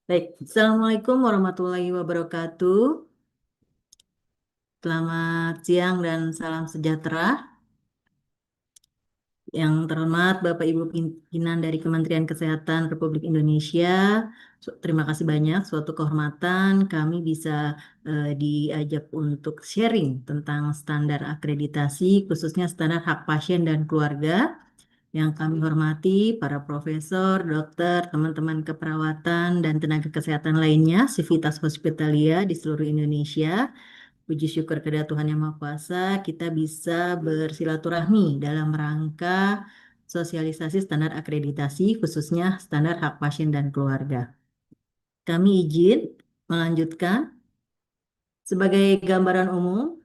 Baik, Assalamualaikum warahmatullahi wabarakatuh. Selamat siang dan salam sejahtera. Yang terhormat Bapak Ibu pimpinan dari Kementerian Kesehatan Republik Indonesia, terima kasih banyak. Suatu kehormatan kami bisa diajak untuk sharing tentang standar akreditasi, khususnya standar hak pasien dan keluarga. Yang kami hormati para profesor, dokter, teman-teman keperawatan, dan tenaga kesehatan lainnya, Civitas Hospitalia di seluruh Indonesia. Puji syukur kepada Tuhan Yang Maha Kuasa, kita bisa bersilaturahmi dalam rangka sosialisasi standar akreditasi, khususnya standar hak pasien dan keluarga. Kami izin melanjutkan sebagai gambaran umum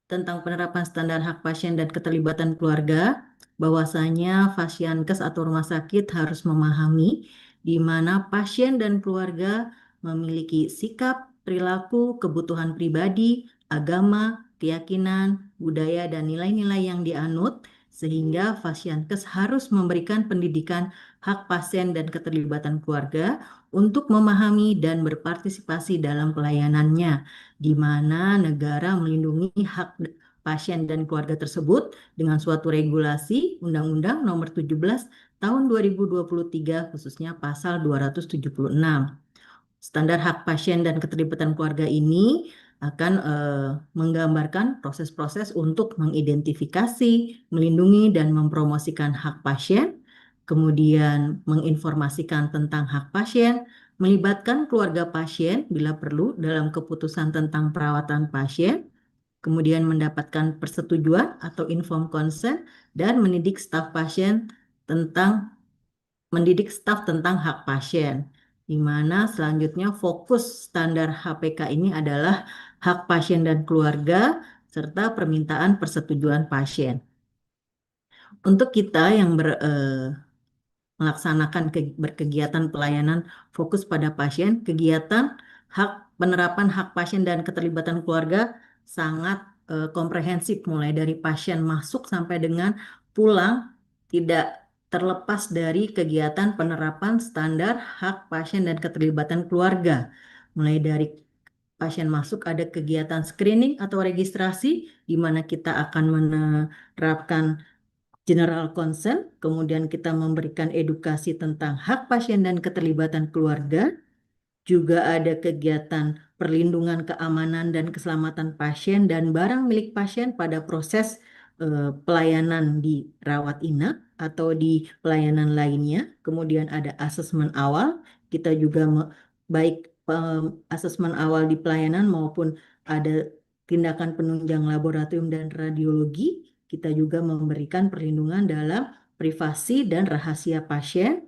tentang penerapan standar hak pasien dan keterlibatan keluarga, bahwasanya Fasiankes atau rumah sakit harus memahami di mana pasien dan keluarga memiliki sikap, perilaku, kebutuhan pribadi, agama, keyakinan, budaya, dan nilai-nilai yang dianut, sehingga Fasiankes harus memberikan pendidikan hak pasien dan keterlibatan keluarga untuk memahami dan berpartisipasi dalam pelayanannya, di mana negara melindungi hak pasien dan keluarga tersebut dengan suatu regulasi Undang-Undang Nomor 17 Tahun 2023, khususnya Pasal 276. Standar hak pasien dan keterlibatan keluarga ini akan menggambarkan proses-proses untuk mengidentifikasi, melindungi, dan mempromosikan hak pasien, kemudian menginformasikan tentang hak pasien, melibatkan keluarga pasien bila perlu dalam keputusan tentang perawatan pasien, kemudian mendapatkan persetujuan atau informed consent, dan mendidik staf tentang hak pasien, di mana selanjutnya fokus standar HPK ini adalah hak pasien dan keluarga serta permintaan persetujuan pasien. Untuk kita yang melaksanakan berkegiatan pelayanan fokus pada pasien, kegiatan penerapan hak pasien dan keterlibatan keluarga sangat komprehensif, mulai dari pasien masuk sampai dengan pulang, tidak terlepas dari kegiatan penerapan standar hak pasien dan keterlibatan keluarga. Mulai dari pasien masuk ada kegiatan screening atau registrasi, di mana kita akan menerapkan general consent, kemudian kita memberikan edukasi tentang hak pasien dan keterlibatan keluarga, juga ada kegiatan perlindungan keamanan dan keselamatan pasien dan barang milik pasien pada proses pelayanan di rawat inap atau di pelayanan lainnya. Kemudian ada asesmen awal, kita juga baik asesmen awal di pelayanan maupun ada tindakan penunjang laboratorium dan radiologi. Kita juga memberikan perlindungan dalam privasi dan rahasia pasien.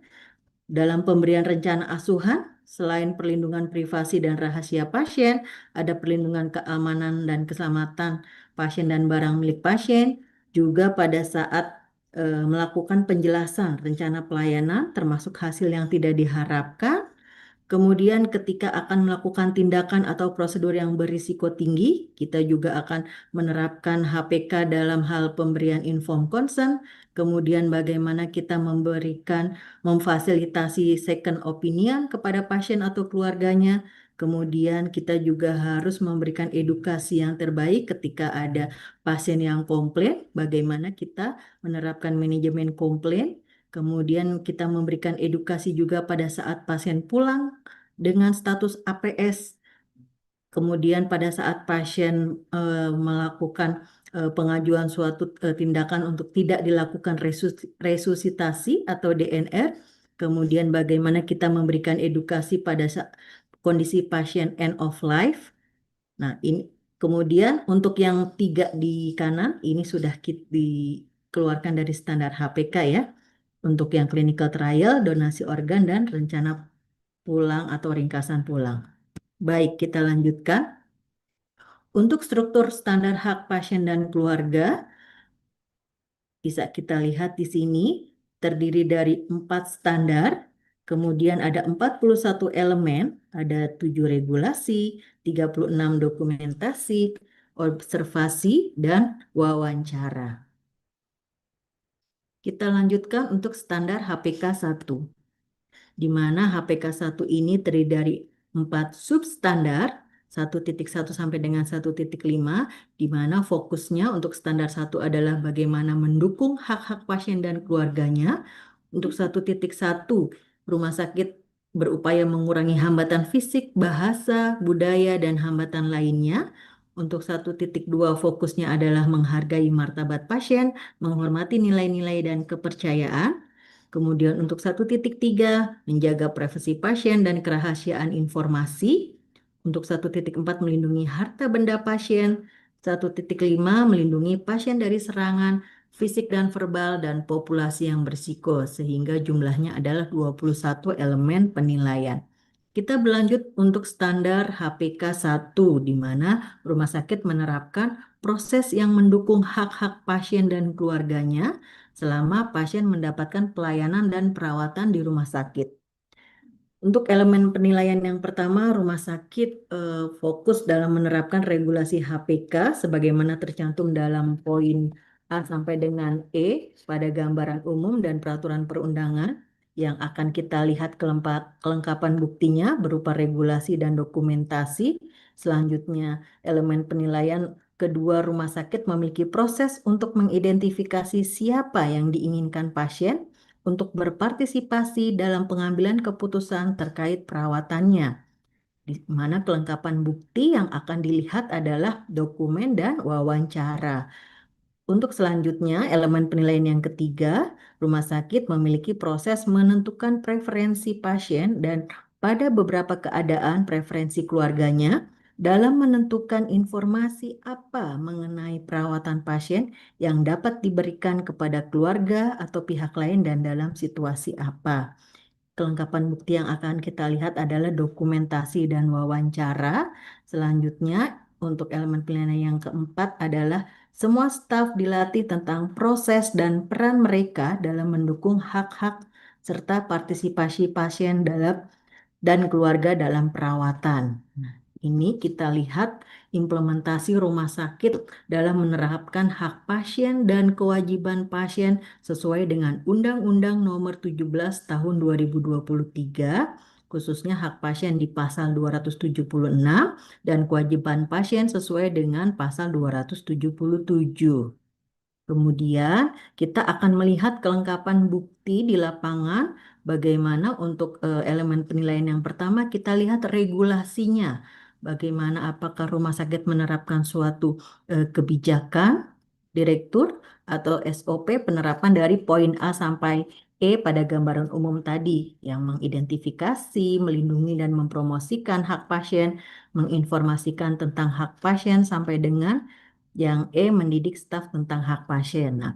Dalam pemberian rencana asuhan, selain perlindungan privasi dan rahasia pasien, ada perlindungan keamanan dan keselamatan pasien dan barang milik pasien. Juga pada saat melakukan penjelasan rencana pelayanan, termasuk hasil yang tidak diharapkan. Kemudian ketika akan melakukan tindakan atau prosedur yang berisiko tinggi, kita juga akan menerapkan HPK dalam hal pemberian informed consent. Kemudian bagaimana kita memfasilitasi second opinion kepada pasien atau keluarganya. Kemudian kita juga harus memberikan edukasi yang terbaik ketika ada pasien yang komplain, bagaimana kita menerapkan manajemen komplain. Kemudian kita memberikan edukasi juga pada saat pasien pulang dengan status APS. Kemudian pada saat pasien melakukan pengajuan suatu tindakan untuk tidak dilakukan resusitasi atau DNR, kemudian bagaimana kita memberikan edukasi pada kondisi pasien end of life. Nah, ini kemudian untuk yang tiga di kanan ini sudah dikeluarkan dari standar HPK ya. Untuk yang clinical trial, donasi organ, dan rencana pulang atau ringkasan pulang. Baik, kita lanjutkan. Untuk struktur standar hak pasien dan keluarga, bisa kita lihat di sini, terdiri dari 4 standar, kemudian ada 41 elemen, ada 7 regulasi, 36 dokumentasi, observasi, dan wawancara. Kita lanjutkan untuk standar HPK 1. di mana HPK 1 ini terdiri dari 4 substandar, 1.1 sampai dengan 1.5, di mana fokusnya untuk standar 1 adalah bagaimana mendukung hak-hak pasien dan keluarganya. Untuk 1.1, rumah sakit berupaya mengurangi hambatan fisik, bahasa, budaya, dan hambatan lainnya. Untuk 1.2, fokusnya adalah menghargai martabat pasien, menghormati nilai-nilai dan kepercayaan. Kemudian untuk 1.3, menjaga privasi pasien dan kerahasiaan informasi. Untuk 1.4, melindungi harta benda pasien. 1.5, melindungi pasien dari serangan fisik dan verbal dan populasi yang berisiko, sehingga jumlahnya adalah 21 elemen penilaian. Kita berlanjut untuk standar HPK 1, di mana rumah sakit menerapkan proses yang mendukung hak-hak pasien dan keluarganya selama pasien mendapatkan pelayanan dan perawatan di rumah sakit. Untuk elemen penilaian yang pertama, rumah sakit fokus dalam menerapkan regulasi HPK sebagaimana tercantum dalam poin A sampai dengan E pada gambaran umum dan peraturan perundangan yang akan kita lihat kelengkapan buktinya berupa regulasi dan dokumentasi. Selanjutnya, elemen penilaian kedua, rumah sakit memiliki proses untuk mengidentifikasi siapa yang diinginkan pasien untuk berpartisipasi dalam pengambilan keputusan terkait perawatannya, di mana kelengkapan bukti yang akan dilihat adalah dokumen dan wawancara. Untuk selanjutnya, elemen penilaian yang ketiga, rumah sakit memiliki proses menentukan preferensi pasien dan pada beberapa keadaan preferensi keluarganya dalam menentukan informasi apa mengenai perawatan pasien yang dapat diberikan kepada keluarga atau pihak lain dan dalam situasi apa. Kelengkapan bukti yang akan kita lihat adalah dokumentasi dan wawancara. Selanjutnya, untuk elemen penilaian yang keempat adalah semua staf dilatih tentang proses dan peran mereka dalam mendukung hak-hak serta partisipasi pasien dalam dan keluarga dalam perawatan. Nah, ini kita lihat implementasi rumah sakit dalam menerapkan hak pasien dan kewajiban pasien sesuai dengan Undang-Undang Nomor 17 Tahun 2023, khususnya hak pasien di pasal 276 dan kewajiban pasien sesuai dengan pasal 277. Kemudian kita akan melihat kelengkapan bukti di lapangan. Bagaimana untuk elemen penilaian yang pertama, kita lihat regulasinya. Bagaimana apakah rumah sakit menerapkan suatu kebijakan, direktur, atau SOP penerapan dari poin A sampai E pada gambaran umum tadi yang mengidentifikasi, melindungi dan mempromosikan hak pasien, menginformasikan tentang hak pasien sampai dengan yang E mendidik staf tentang hak pasien. Nah,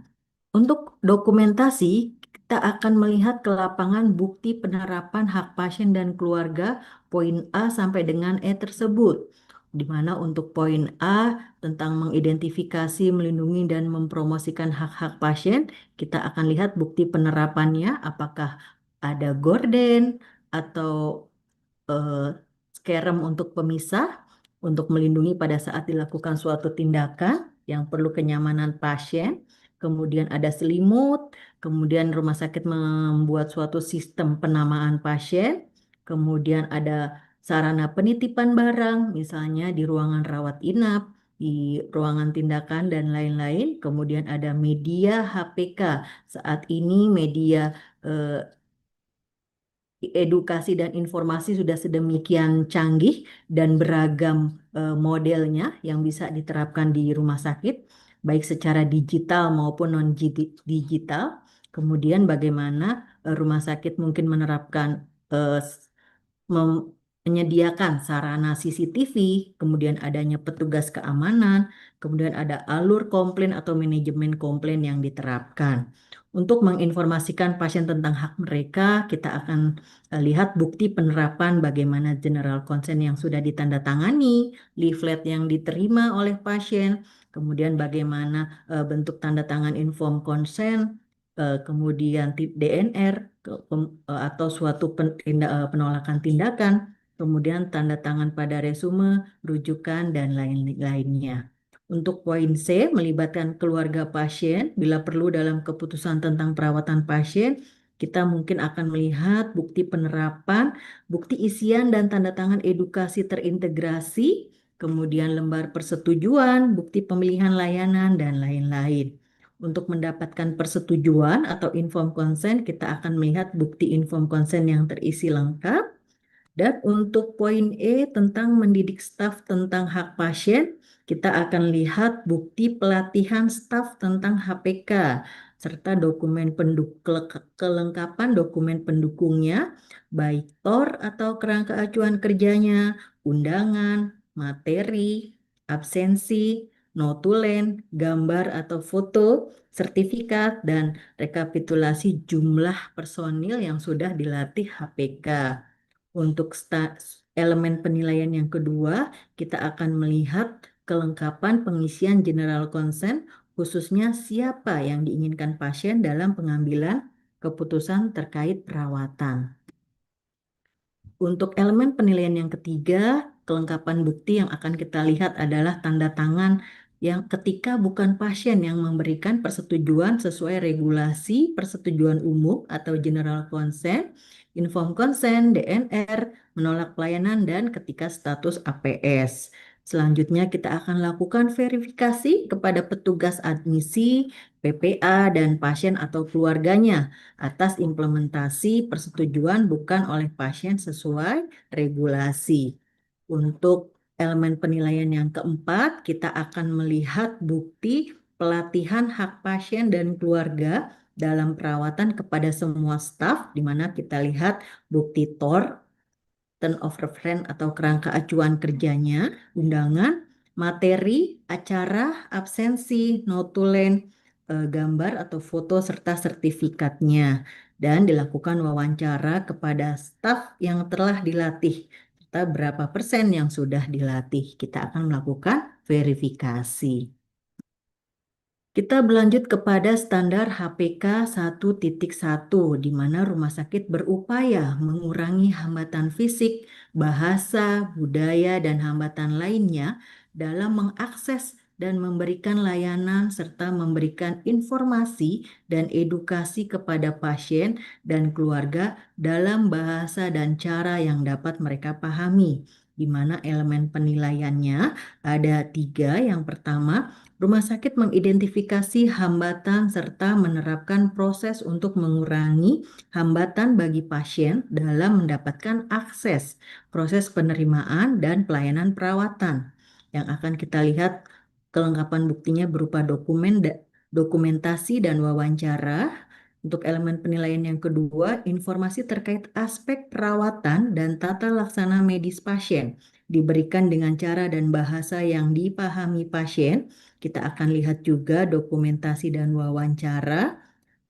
untuk dokumentasi, kita akan melihat ke lapangan bukti penerapan hak pasien dan keluarga poin A sampai dengan E tersebut. Di mana untuk poin A tentang mengidentifikasi, melindungi, dan mempromosikan hak-hak pasien, kita akan lihat bukti penerapannya, apakah ada gorden atau eh, skerem untuk pemisah untuk melindungi pada saat dilakukan suatu tindakan yang perlu kenyamanan pasien. Kemudian ada selimut, kemudian rumah sakit membuat suatu sistem penamaan pasien, kemudian ada sarana penitipan barang, misalnya di ruangan rawat inap, di ruangan tindakan dan lain-lain. Kemudian ada media HPK. Saat ini media eh, edukasi dan informasi sudah sedemikian canggih dan beragam modelnya yang bisa diterapkan di rumah sakit, baik secara digital maupun non-digital. Kemudian bagaimana rumah sakit mungkin menerapkan eh, menyediakan sarana CCTV, kemudian adanya petugas keamanan, kemudian ada alur komplain atau manajemen komplain yang diterapkan. Untuk menginformasikan pasien tentang hak mereka, kita akan lihat bukti penerapan bagaimana general consent yang sudah ditandatangani, leaflet yang diterima oleh pasien, kemudian bagaimana bentuk tanda tangan inform consent, kemudian DNR atau suatu penolakan tindakan, kemudian tanda tangan pada resume, rujukan, dan lain-lainnya. Untuk poin C, melibatkan keluarga pasien bila perlu dalam keputusan tentang perawatan pasien, kita mungkin akan melihat bukti penerapan, bukti isian dan tanda tangan edukasi terintegrasi, kemudian lembar persetujuan, bukti pemilihan layanan, dan lain-lain. Untuk mendapatkan persetujuan atau informed consent, kita akan melihat bukti informed consent yang terisi lengkap. Dan untuk poin E tentang mendidik staf tentang hak pasien, kita akan lihat bukti pelatihan staf tentang HPK serta dokumen kelengkapan dokumen pendukungnya, baik TOR atau kerangka acuan kerjanya, undangan, materi, absensi, notulen, gambar atau foto, sertifikat, dan rekapitulasi jumlah personil yang sudah dilatih HPK. Untuk elemen penilaian yang kedua, kita akan melihat kelengkapan pengisian general consent, khususnya siapa yang diinginkan pasien dalam pengambilan keputusan terkait perawatan. Untuk elemen penilaian yang ketiga, kelengkapan bukti yang akan kita lihat adalah tanda tangan yang ketika bukan pasien yang memberikan persetujuan sesuai regulasi persetujuan umum atau general consent, informed consent, DNR, menolak pelayanan, dan ketika status APS. Selanjutnya kita akan lakukan verifikasi kepada petugas admisi, PPA, dan pasien atau keluarganya atas implementasi persetujuan bukan oleh pasien sesuai regulasi. Untuk elemen penilaian yang keempat, kita akan melihat bukti pelatihan hak pasien dan keluarga dalam perawatan kepada semua staf, di mana kita lihat bukti TOR, Turn of Reference atau kerangka acuan kerjanya, undangan, materi, acara, absensi, notulen, gambar atau foto serta sertifikatnya, dan dilakukan wawancara kepada staf yang telah dilatih serta berapa persen yang sudah dilatih. Kita akan melakukan verifikasi. Kita berlanjut kepada standar HPK 1.1, di mana rumah sakit berupaya mengurangi hambatan fisik, bahasa, budaya, dan hambatan lainnya dalam mengakses dan memberikan layanan serta memberikan informasi dan edukasi kepada pasien dan keluarga dalam bahasa dan cara yang dapat mereka pahami, di mana elemen penilaiannya ada 3. Yang pertama, rumah sakit mengidentifikasi hambatan serta menerapkan proses untuk mengurangi hambatan bagi pasien dalam mendapatkan akses, proses penerimaan, dan pelayanan perawatan. Yang akan kita lihat kelengkapan buktinya berupa dokumentasi dan wawancara. Untuk elemen penilaian yang kedua, informasi terkait aspek perawatan dan tata laksana medis pasien diberikan dengan cara dan bahasa yang dipahami pasien. Kita akan lihat juga dokumentasi dan wawancara.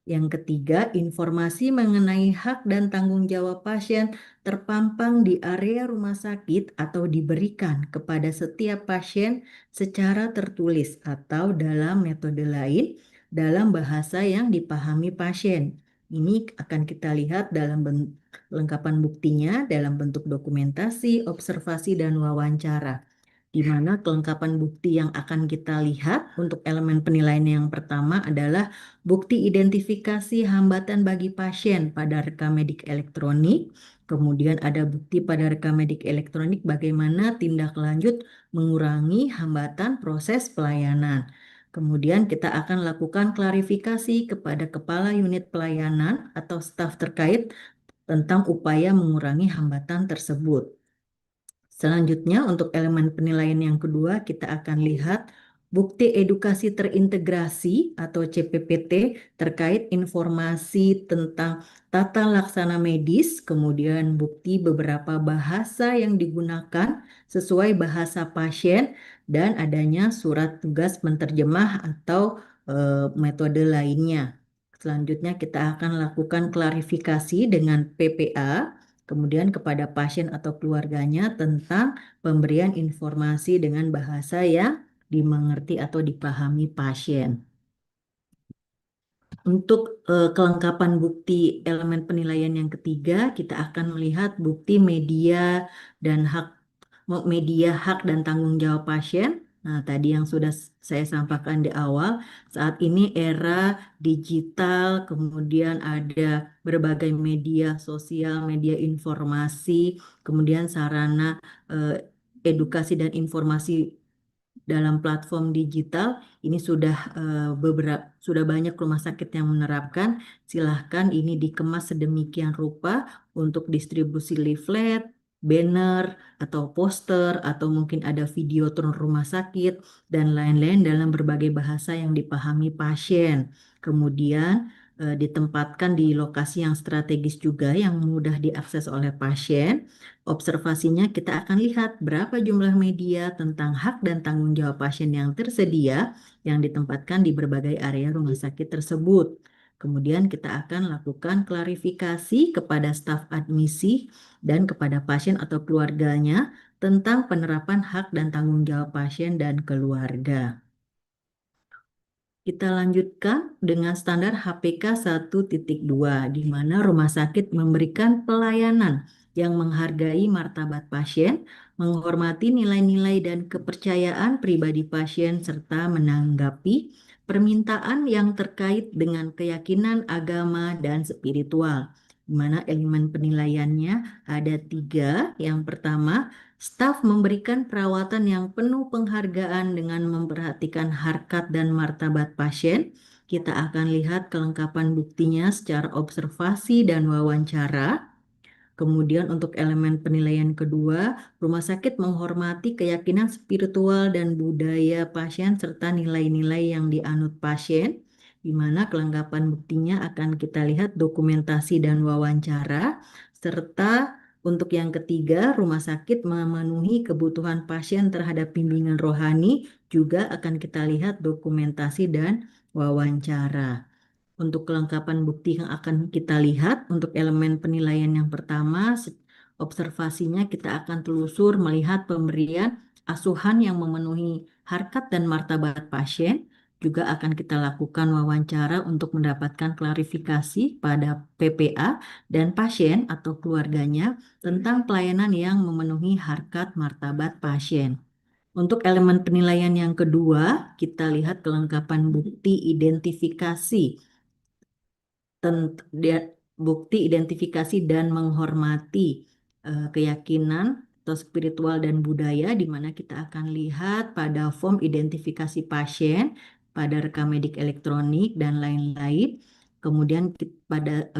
Yang ketiga, informasi mengenai hak dan tanggung jawab pasien terpampang di area rumah sakit atau diberikan kepada setiap pasien secara tertulis atau dalam metode lain dalam bahasa yang dipahami pasien. Ini akan kita lihat dalam lengkapan buktinya dalam bentuk dokumentasi, observasi, dan wawancara, di mana kelengkapan bukti yang akan kita lihat untuk elemen penilaian yang pertama adalah bukti identifikasi hambatan bagi pasien pada rekam medik elektronik. Kemudian ada bukti pada rekam medik elektronik bagaimana tindak lanjut mengurangi hambatan proses pelayanan. Kemudian kita akan lakukan klarifikasi kepada kepala unit pelayanan atau staf terkait tentang upaya mengurangi hambatan tersebut. Selanjutnya, untuk elemen penilaian yang kedua, kita akan lihat bukti edukasi terintegrasi atau CPPT terkait informasi tentang tata laksana medis, kemudian bukti beberapa bahasa yang digunakan sesuai bahasa pasien, dan adanya surat tugas penerjemah atau metode lainnya. Selanjutnya, kita akan lakukan klarifikasi dengan PPA, kemudian kepada pasien atau keluarganya tentang pemberian informasi dengan bahasa yang dimengerti atau dipahami pasien. Untuk kelengkapan bukti elemen penilaian yang ketiga, kita akan melihat bukti media dan hak dan tanggung jawab pasien. Nah, tadi yang sudah saya sampaikan di awal, saat ini era digital, kemudian ada berbagai media sosial, media informasi, kemudian sarana eh, edukasi dan informasi dalam platform digital ini sudah sudah banyak rumah sakit yang menerapkan. Silahkan ini dikemas sedemikian rupa untuk distribusi leaflet, banner, atau poster, atau mungkin ada video turun rumah sakit dan lain-lain dalam berbagai bahasa yang dipahami pasien. Kemudian ditempatkan di lokasi yang strategis juga yang mudah diakses oleh pasien. Observasinya kita akan lihat berapa jumlah media tentang hak dan tanggung jawab pasien yang tersedia yang ditempatkan di berbagai area rumah sakit tersebut. Kemudian kita akan lakukan klarifikasi kepada staf admisi dan kepada pasien atau keluarganya tentang penerapan hak dan tanggung jawab pasien dan keluarga. Kita lanjutkan dengan standar HPK 1.2, di mana rumah sakit memberikan pelayanan yang menghargai martabat pasien, menghormati nilai-nilai dan kepercayaan pribadi pasien, serta menanggapi permintaan yang terkait dengan keyakinan agama dan spiritual. Di mana elemen penilaiannya ada tiga. Yang pertama, staf memberikan perawatan yang penuh penghargaan dengan memperhatikan harkat dan martabat pasien. Kita akan lihat kelengkapan buktinya secara observasi dan wawancara. Kemudian untuk elemen penilaian kedua, rumah sakit menghormati keyakinan spiritual dan budaya pasien serta nilai-nilai yang dianut pasien, di mana kelengkapan buktinya akan kita lihat dokumentasi dan wawancara, serta untuk yang ketiga, rumah sakit memenuhi kebutuhan pasien terhadap bimbingan rohani, juga akan kita lihat dokumentasi dan wawancara. Untuk kelengkapan bukti yang akan kita lihat, untuk elemen penilaian yang pertama, observasinya kita akan telusur melihat pemberian asuhan yang memenuhi harkat dan martabat pasien. Juga akan kita lakukan wawancara untuk mendapatkan klarifikasi pada PPA dan pasien atau keluarganya tentang pelayanan yang memenuhi harkat martabat pasien. Untuk elemen penilaian yang kedua, kita lihat kelengkapan bukti identifikasi dia bukti identifikasi dan menghormati keyakinan atau spiritual dan budaya, di mana kita akan lihat pada form identifikasi pasien, pada rekam medik elektronik dan lain-lain. Kemudian pada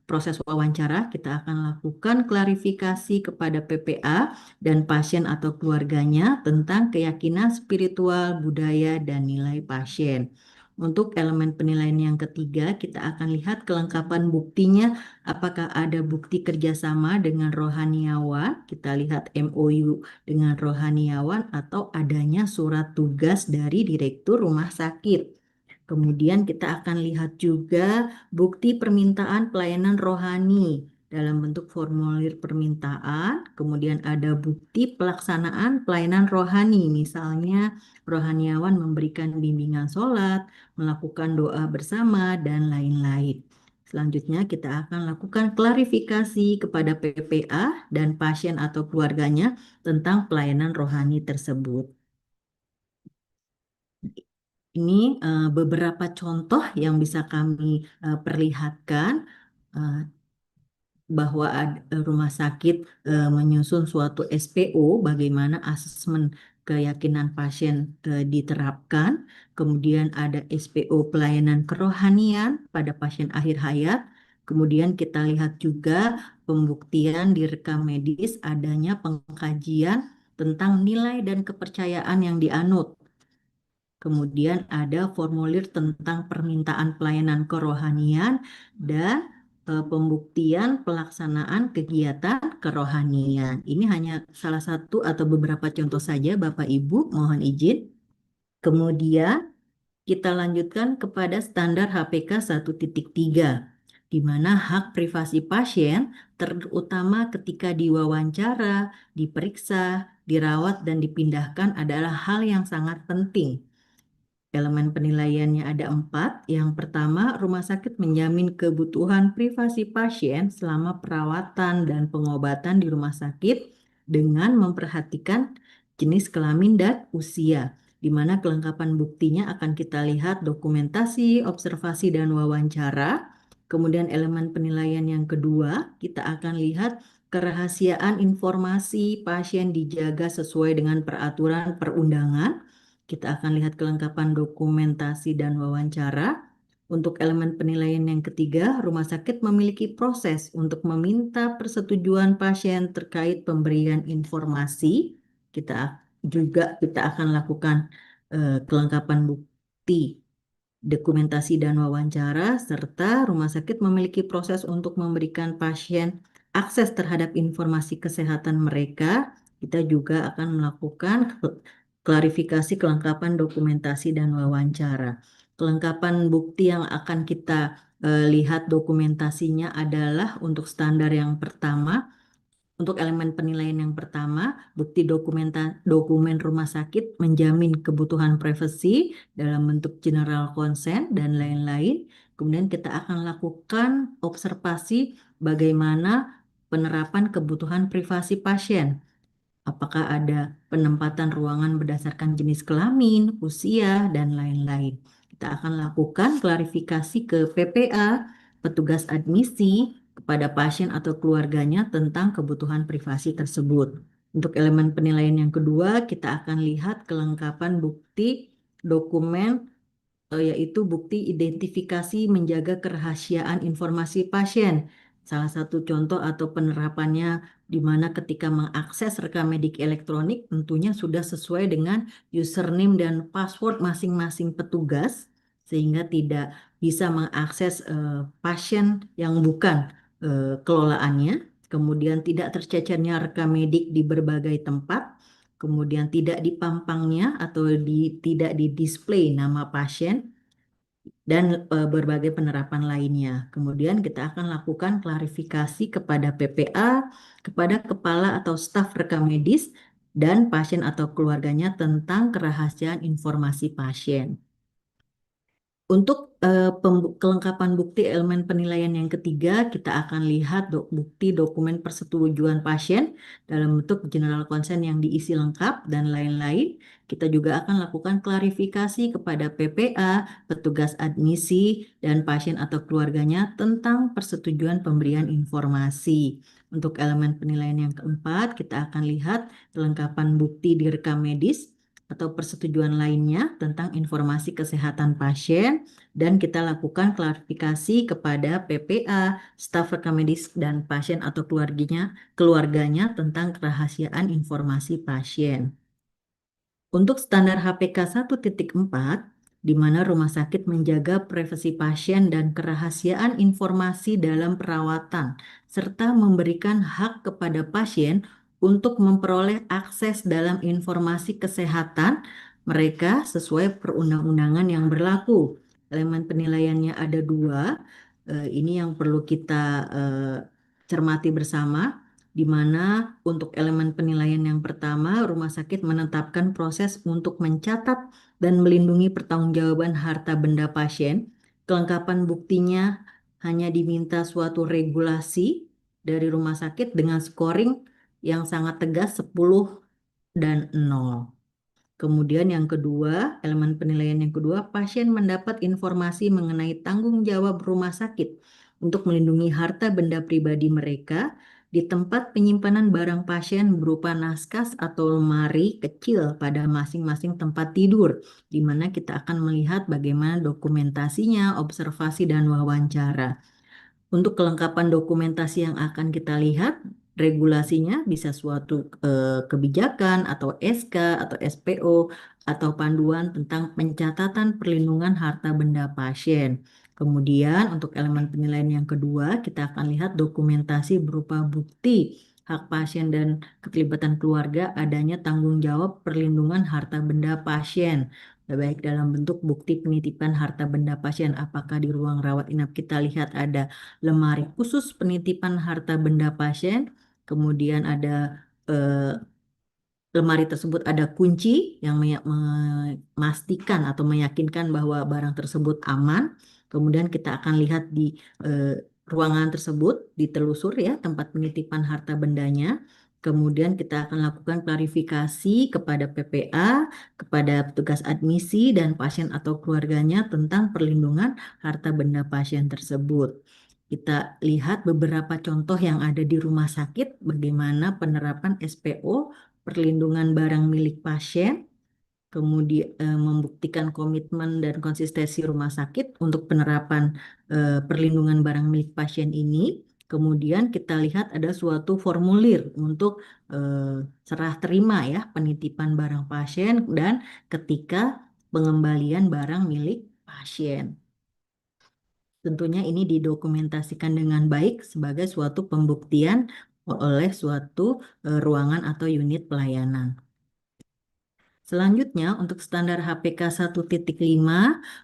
proses wawancara kita akan lakukan klarifikasi kepada PPA dan pasien atau keluarganya tentang keyakinan spiritual, budaya, dan nilai pasien. Untuk elemen penilaian yang ketiga, kita akan lihat kelengkapan buktinya, apakah ada bukti kerjasama dengan rohaniawan, kita lihat MOU dengan rohaniawan, atau adanya surat tugas dari direktur rumah sakit. Kemudian kita akan lihat juga bukti permintaan pelayanan rohani dalam bentuk formulir permintaan. Kemudian ada bukti pelaksanaan pelayanan rohani, misalnya rohaniawan memberikan bimbingan sholat, melakukan doa bersama, dan lain-lain. Selanjutnya kita akan lakukan klarifikasi kepada PPA dan pasien atau keluarganya tentang pelayanan rohani tersebut. Ini beberapa contoh yang bisa kami perlihatkan eh, bahwa rumah sakit menyusun suatu SPO, bagaimana asesmen keyakinan pasien diterapkan. Kemudian ada SPO pelayanan kerohanian pada pasien akhir hayat. Kemudian kita lihat juga pembuktian di rekam medis adanya pengkajian tentang nilai dan kepercayaan yang dianut. Kemudian ada formulir tentang permintaan pelayanan kerohanian dan pembuktian pelaksanaan kegiatan kerohanian. Ini hanya salah satu atau beberapa contoh saja, Bapak Ibu, mohon izin. Kemudian kita lanjutkan kepada standar HPK 1.3, di mana hak privasi pasien terutama ketika diwawancara, diperiksa, dirawat, dan dipindahkan adalah hal yang sangat penting. Elemen penilaiannya ada 4. Yang pertama, rumah sakit menjamin kebutuhan privasi pasien selama perawatan dan pengobatan di rumah sakit dengan memperhatikan jenis kelamin, dan usia. Di mana kelengkapan buktinya akan kita lihat dokumentasi, observasi, dan wawancara. Kemudian elemen penilaian yang kedua, kita akan lihat kerahasiaan informasi pasien dijaga sesuai dengan peraturan perundangan. Kita akan lihat kelengkapan dokumentasi dan wawancara. Untuk elemen penilaian yang ketiga, rumah sakit memiliki proses untuk meminta persetujuan pasien terkait pemberian informasi. Kita akan lakukan kelengkapan bukti, dokumentasi dan wawancara, serta rumah sakit memiliki proses untuk memberikan pasien akses terhadap informasi kesehatan mereka. Kita juga akan melakukan klarifikasi kelengkapan dokumentasi dan wawancara. Kelengkapan bukti yang akan kita lihat dokumentasinya adalah untuk standar yang pertama. Untuk elemen penilaian yang pertama, bukti dokumen rumah sakit menjamin kebutuhan privasi dalam bentuk general consent dan lain-lain. Kemudian kita akan lakukan observasi bagaimana penerapan kebutuhan privasi pasien. Apakah ada penempatan ruangan berdasarkan jenis kelamin, usia, dan lain-lain. Kita akan lakukan klarifikasi ke PPA, petugas admisi, kepada pasien atau keluarganya tentang kebutuhan privasi tersebut. Untuk elemen penilaian yang kedua, kita akan lihat kelengkapan bukti dokumen, yaitu bukti identifikasi menjaga kerahasiaan informasi pasien. Salah satu contoh atau penerapannya di mana ketika mengakses rekam medik elektronik tentunya sudah sesuai dengan username dan password masing-masing petugas sehingga tidak bisa mengakses pasien yang bukan kelolaannya. Kemudian tidak tercecernya rekam medik di berbagai tempat. Kemudian tidak dipampangnya atau tidak di-display nama pasien dan berbagai penerapan lainnya. Kemudian kita akan lakukan klarifikasi kepada PPA, kepada kepala atau staf rekam medis, dan pasien atau keluarganya tentang kerahasiaan informasi pasien. Untuk kelengkapan bukti elemen penilaian yang ketiga, kita akan lihat bukti dokumen persetujuan pasien dalam bentuk general consent yang diisi lengkap dan lain-lain. Kita juga akan lakukan klarifikasi kepada PPA, petugas admisi, dan pasien atau keluarganya tentang persetujuan pemberian informasi. Untuk elemen penilaian yang keempat, kita akan lihat kelengkapan bukti di rekam medis atau persetujuan lainnya tentang informasi kesehatan pasien, dan kita lakukan klarifikasi kepada PPA, staf rekam medis, dan pasien atau keluarganya tentang kerahasiaan informasi pasien. Untuk standar HPK 1.4, di mana rumah sakit menjaga privasi pasien dan kerahasiaan informasi dalam perawatan, serta memberikan hak kepada pasien untuk memperoleh akses dalam informasi kesehatan mereka sesuai perundang-undangan yang berlaku. Elemen penilaiannya ada dua, ini yang perlu kita cermati bersama, di mana untuk elemen penilaian yang pertama, rumah sakit menetapkan proses untuk mencatat dan melindungi pertanggungjawaban harta benda pasien. Kelengkapan buktinya hanya diminta suatu regulasi dari rumah sakit dengan scoring yang sangat tegas 10 dan 0. Kemudian yang kedua, elemen penilaian yang kedua, pasien mendapat informasi mengenai tanggung jawab rumah sakit untuk melindungi harta benda pribadi mereka di tempat penyimpanan barang pasien berupa naskah atau lemari kecil pada masing-masing tempat tidur, di mana kita akan melihat bagaimana dokumentasinya, observasi, dan wawancara. Untuk kelengkapan dokumentasi yang akan kita lihat, regulasinya bisa suatu kebijakan atau SK atau SPO atau panduan tentang pencatatan perlindungan harta benda pasien. Kemudian untuk elemen penilaian yang kedua, kita akan lihat dokumentasi berupa bukti hak pasien dan keterlibatan keluarga adanya tanggung jawab perlindungan harta benda pasien. Baik dalam bentuk bukti penitipan harta benda pasien, apakah di ruang rawat inap kita lihat ada lemari khusus penitipan harta benda pasien, kemudian ada lemari tersebut ada kunci yang memastikan atau meyakinkan bahwa barang tersebut aman. Kemudian kita akan lihat di ruangan tersebut, ditelusur ya tempat penitipan harta bendanya. Kemudian kita akan lakukan klarifikasi kepada PPA, kepada petugas admisi dan pasien atau keluarganya tentang perlindungan harta benda pasien tersebut. Kita lihat beberapa contoh yang ada di rumah sakit, bagaimana penerapan SPO, perlindungan barang milik pasien, kemudian membuktikan komitmen dan konsistensi rumah sakit untuk penerapan perlindungan barang milik pasien ini. Kemudian kita lihat ada suatu formulir untuk serah terima ya penitipan barang pasien dan ketika pengembalian barang milik pasien. Tentunya ini didokumentasikan dengan baik sebagai suatu pembuktian oleh suatu ruangan atau unit pelayanan. Selanjutnya, untuk standar HPK 1.5,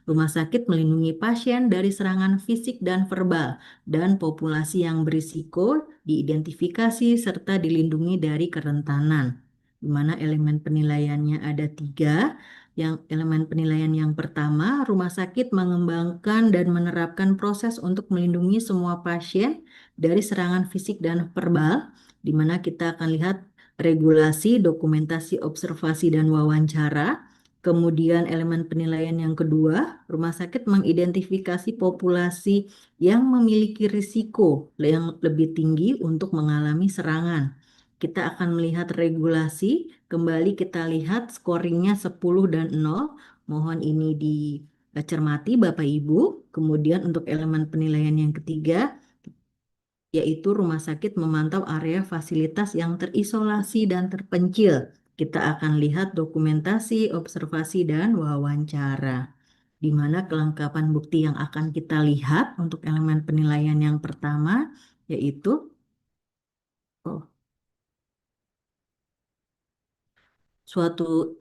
rumah sakit melindungi pasien dari serangan fisik dan verbal, dan populasi yang berisiko diidentifikasi serta dilindungi dari kerentanan, di mana elemen penilaiannya ada 3. Yang elemen penilaian yang pertama, rumah sakit mengembangkan dan menerapkan proses untuk melindungi semua pasien dari serangan fisik dan verbal, di mana kita akan lihat regulasi, dokumentasi, observasi, dan wawancara. Kemudian elemen penilaian yang kedua, rumah sakit mengidentifikasi populasi yang memiliki risiko yang lebih tinggi untuk mengalami serangan. Kita akan melihat regulasi, kembali kita lihat scoringnya 10 dan 0. Mohon ini dicermati Bapak Ibu. Kemudian untuk elemen penilaian yang ketiga, yaitu rumah sakit memantau area fasilitas yang terisolasi dan terpencil. Kita akan lihat dokumentasi, observasi, dan wawancara, di mana kelengkapan bukti yang akan kita lihat untuk elemen penilaian yang pertama, yaitu oh, suatu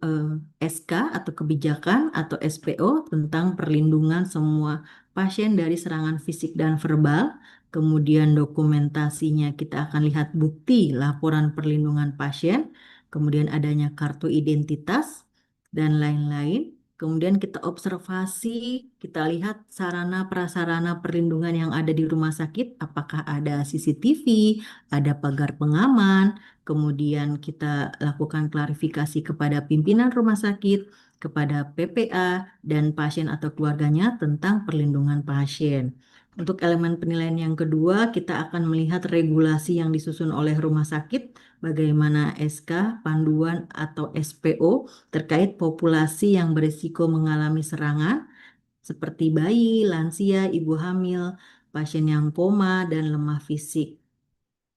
SK atau kebijakan atau SPO tentang perlindungan semua pasien dari serangan fisik dan verbal. Kemudian dokumentasinya kita akan lihat bukti laporan perlindungan pasien, kemudian adanya kartu identitas dan lain-lain. Kemudian kita observasi, kita lihat sarana prasarana perlindungan yang ada di rumah sakit, apakah ada CCTV, ada pagar pengaman. Kemudian kita lakukan klarifikasi kepada pimpinan rumah sakit, kepada PPA, dan pasien atau keluarganya tentang perlindungan pasien. Untuk elemen penilaian yang kedua, kita akan melihat regulasi yang disusun oleh rumah sakit, bagaimana SK, panduan, atau SPO terkait populasi yang berisiko mengalami serangan, seperti bayi, lansia, ibu hamil, pasien yang koma, dan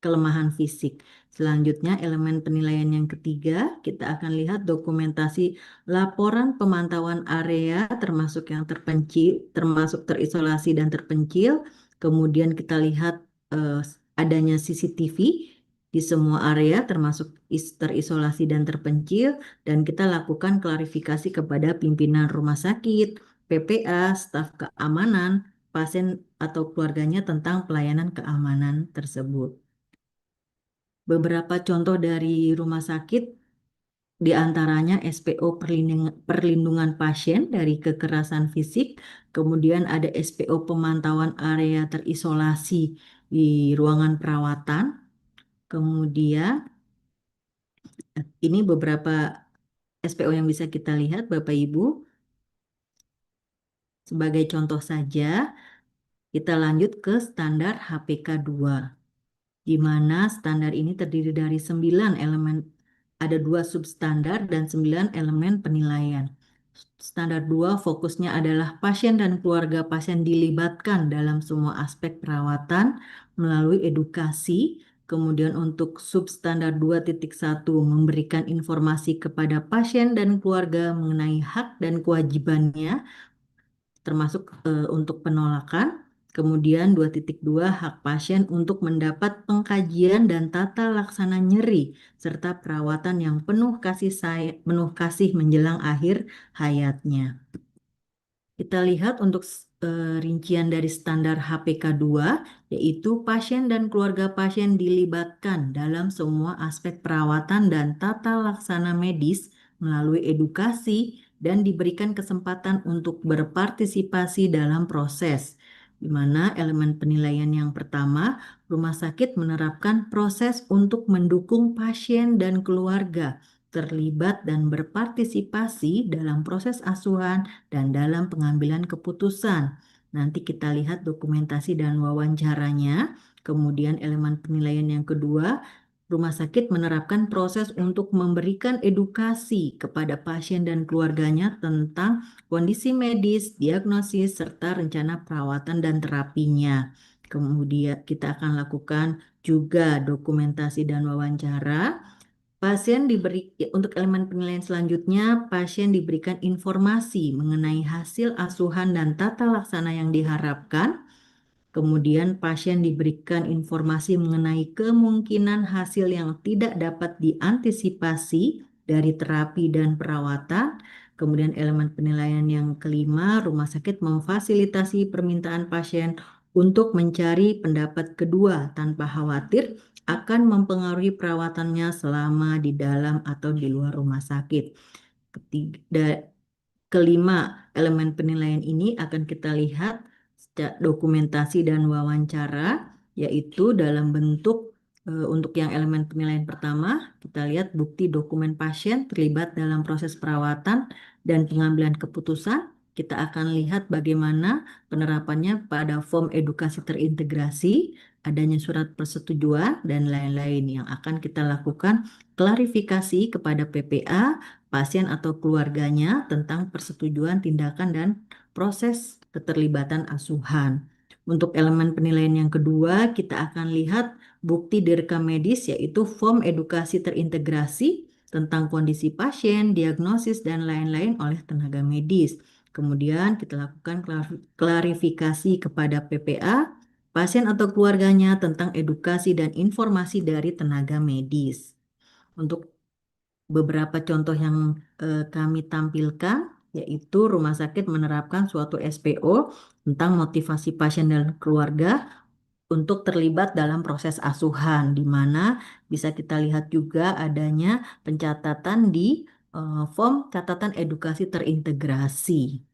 kelemahan fisik. Selanjutnya, elemen penilaian yang ketiga, kita akan lihat dokumentasi laporan pemantauan area termasuk yang terpencil, termasuk terisolasi dan terpencil. Kemudian kita lihat eh, adanya CCTV di semua area termasuk terisolasi dan terpencil, dan kita lakukan klarifikasi kepada pimpinan rumah sakit, PPA, staf keamanan, pasien atau keluarganya tentang pelayanan keamanan tersebut. Beberapa contoh dari rumah sakit, di antaranya SPO perlindungan pasien dari kekerasan fisik, kemudian ada SPO pemantauan area terisolasi di ruangan perawatan, kemudian ini beberapa SPO yang bisa kita lihat Bapak Ibu. Sebagai contoh saja, kita lanjut ke standar HPK 2. Di mana standar ini terdiri dari 9 elemen, ada 2 substandar dan 9 elemen penilaian. Standar 2 fokusnya adalah pasien dan keluarga pasien dilibatkan dalam semua aspek perawatan melalui edukasi. Kemudian untuk substandar 2.1 memberikan informasi kepada pasien dan keluarga mengenai hak dan kewajibannya termasuk untuk penolakan. Kemudian 2.2 hak pasien untuk mendapat pengkajian dan tata laksana nyeri serta perawatan yang penuh kasih menjelang akhir hayatnya. Kita lihat untuk rincian dari standar HPK 2, yaitu pasien dan keluarga pasien dilibatkan dalam semua aspek perawatan dan tata laksana medis melalui edukasi dan diberikan kesempatan untuk berpartisipasi dalam proses, di mana elemen penilaian yang pertama, rumah sakit menerapkan proses untuk mendukung pasien dan keluarga terlibat dan berpartisipasi dalam proses asuhan dan dalam pengambilan keputusan. Nanti kita lihat dokumentasi dan wawancaranya. Kemudian elemen penilaian yang kedua, rumah sakit menerapkan proses untuk memberikan edukasi kepada pasien dan keluarganya tentang kondisi medis, diagnosis, serta rencana perawatan dan terapinya. Kemudian kita akan lakukan juga dokumentasi dan wawancara. Pasien diberi untuk elemen penilaian selanjutnya, pasien diberikan informasi mengenai hasil asuhan dan tata laksana yang diharapkan. Kemudian pasien diberikan informasi mengenai kemungkinan hasil yang tidak dapat diantisipasi dari terapi dan perawatan. Kemudian elemen penilaian yang kelima, rumah sakit memfasilitasi permintaan pasien untuk mencari pendapat kedua tanpa khawatir akan mempengaruhi perawatannya selama di dalam atau di luar rumah sakit. Ketiga, kelima, elemen penilaian ini akan kita lihat dokumentasi dan wawancara, yaitu dalam bentuk untuk yang elemen penilaian pertama, kita lihat bukti dokumen pasien terlibat dalam proses perawatan dan pengambilan keputusan. Kita akan lihat bagaimana penerapannya pada form edukasi terintegrasi, adanya surat persetujuan, dan lain-lain yang akan kita lakukan klarifikasi kepada PPA, pasien atau keluarganya tentang persetujuan tindakan dan proses keterlibatan asuhan. Untuk elemen penilaian yang kedua, kita akan lihat bukti direkam medis yaitu form edukasi terintegrasi tentang kondisi pasien, diagnosis, dan lain-lain oleh tenaga medis. Kemudian kita lakukan klarifikasi kepada PPA, pasien atau keluarganya tentang edukasi dan informasi dari tenaga medis. Untuk beberapa contoh yang kami tampilkan, yaitu rumah sakit menerapkan suatu SPO tentang motivasi pasien dan keluarga untuk terlibat dalam proses asuhan, di mana bisa kita lihat juga adanya pencatatan di form catatan edukasi terintegrasi.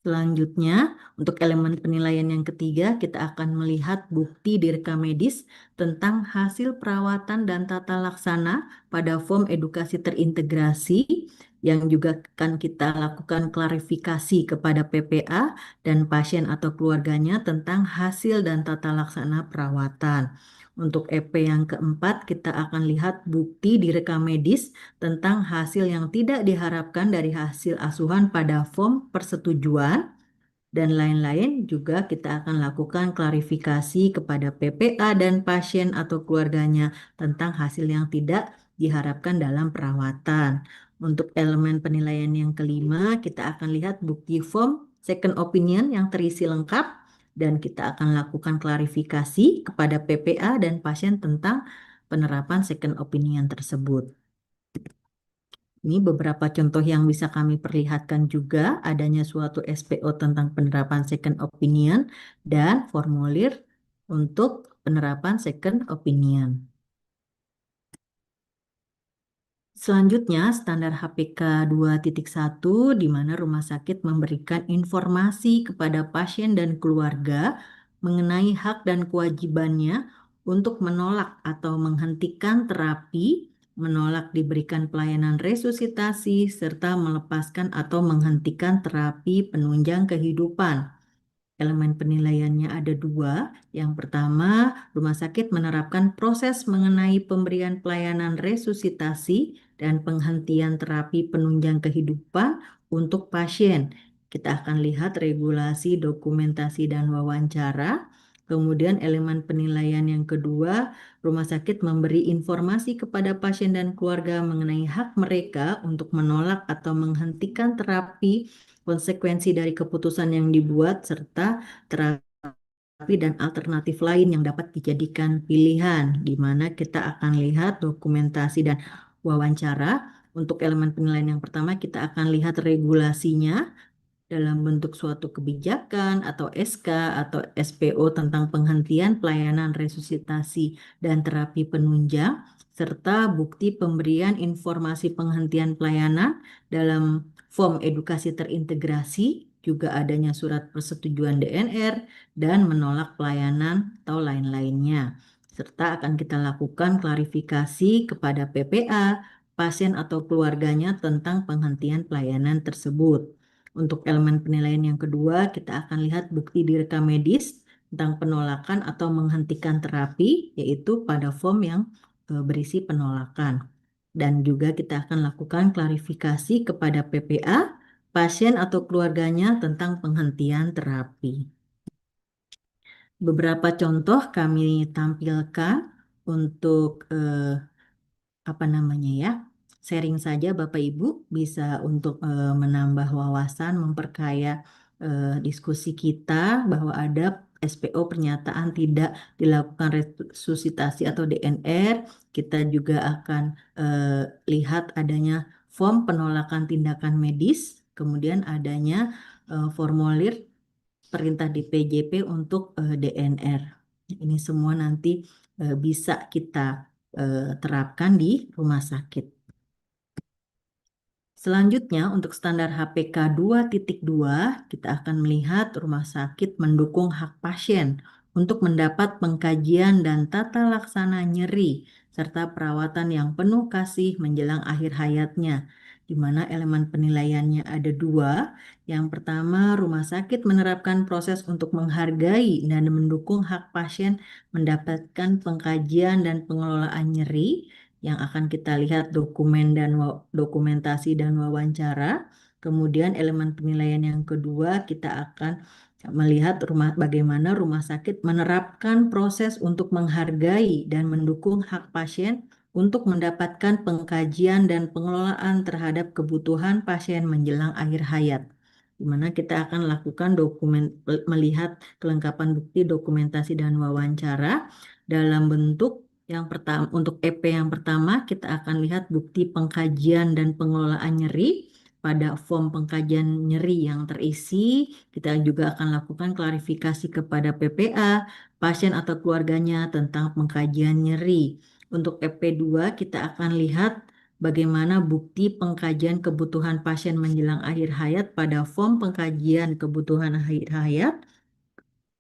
Selanjutnya, untuk elemen penilaian yang ketiga, kita akan melihat bukti direkam medis tentang hasil perawatan dan tata laksana pada form edukasi terintegrasi yang juga akan kita lakukan klarifikasi kepada PPA dan pasien atau keluarganya tentang hasil dan tata laksana perawatan. Untuk EP yang keempat, kita akan lihat bukti direkam medis tentang hasil yang tidak diharapkan dari hasil asuhan pada form persetujuan dan lain-lain. Juga kita akan lakukan klarifikasi kepada PPA dan pasien atau keluarganya tentang hasil yang tidak diharapkan dalam perawatan. Untuk elemen penilaian yang kelima, kita akan lihat bukti form second opinion yang terisi lengkap dan kita akan lakukan klarifikasi kepada PPA dan pasien tentang penerapan second opinion tersebut. Ini beberapa contoh yang bisa kami perlihatkan juga adanya suatu SPO tentang penerapan second opinion dan formulir untuk penerapan second opinion. Selanjutnya, standar HPK 2.1 di mana rumah sakit memberikan informasi kepada pasien dan keluarga mengenai hak dan kewajibannya untuk menolak atau menghentikan terapi, menolak diberikan pelayanan resusitasi, serta melepaskan atau menghentikan terapi penunjang kehidupan. Elemen penilaiannya ada dua. Yang pertama, rumah sakit menerapkan proses mengenai pemberian pelayanan resusitasi dan penghentian terapi penunjang kehidupan untuk pasien. Kita akan lihat regulasi, dokumentasi, dan wawancara. Kemudian elemen penilaian yang kedua, rumah sakit memberi informasi kepada pasien dan keluarga mengenai hak mereka untuk menolak atau menghentikan terapi, konsekuensi dari keputusan yang dibuat, serta terapi dan alternatif lain yang dapat dijadikan pilihan, di mana kita akan lihat dokumentasi dan wawancara. Untuk elemen penilaian yang pertama, kita akan lihat regulasinya dalam bentuk suatu kebijakan atau SK atau SPO tentang penghentian pelayanan resusitasi dan terapi penunjang, serta bukti pemberian informasi penghentian pelayanan dalam form edukasi terintegrasi juga adanya surat persetujuan DNR, dan menolak pelayanan atau lain-lainnya. Serta akan kita lakukan klarifikasi kepada PPA, pasien atau keluarganya tentang penghentian pelayanan tersebut. Untuk elemen penilaian yang kedua, kita akan lihat bukti direkam medis tentang penolakan atau menghentikan terapi, yaitu pada form yang berisi penolakan. Dan juga kita akan lakukan klarifikasi kepada PPA, pasien atau keluarganya tentang penghentian terapi. Beberapa contoh kami tampilkan untuk apa namanya ya, sharing saja Bapak Ibu bisa untuk menambah wawasan, memperkaya diskusi kita bahwa ada SPO pernyataan tidak dilakukan resusitasi atau DNR. Kita juga akan lihat adanya form penolakan tindakan medis, kemudian adanya formulir perintah DPJP untuk DNR. Ini semua nanti bisa kita terapkan di rumah sakit. Selanjutnya, untuk standar HPK 2.2, kita akan melihat rumah sakit mendukung hak pasien untuk mendapat pengkajian dan tata laksana nyeri, serta perawatan yang penuh kasih menjelang akhir hayatnya, di mana elemen penilaiannya ada dua. Yang pertama, rumah sakit menerapkan proses untuk menghargai dan mendukung hak pasien mendapatkan pengkajian dan pengelolaan nyeri, yang akan kita lihat dokumen dan dokumentasi dan wawancara. Kemudian elemen penilaian yang kedua, kita akan melihat bagaimana rumah sakit menerapkan proses untuk menghargai dan mendukung hak pasien untuk mendapatkan pengkajian dan pengelolaan terhadap kebutuhan pasien menjelang akhir hayat, di mana kita akan lakukan melihat kelengkapan bukti, dokumentasi, dan wawancara dalam bentuk yang pertama. Untuk EP yang pertama, kita akan lihat bukti pengkajian dan pengelolaan nyeri pada form pengkajian nyeri yang terisi. Kita juga akan lakukan klarifikasi kepada PPA, pasien atau keluarganya tentang pengkajian nyeri. Untuk EP2, kita akan lihat bagaimana bukti pengkajian kebutuhan pasien menjelang akhir hayat pada form pengkajian kebutuhan akhir hayat,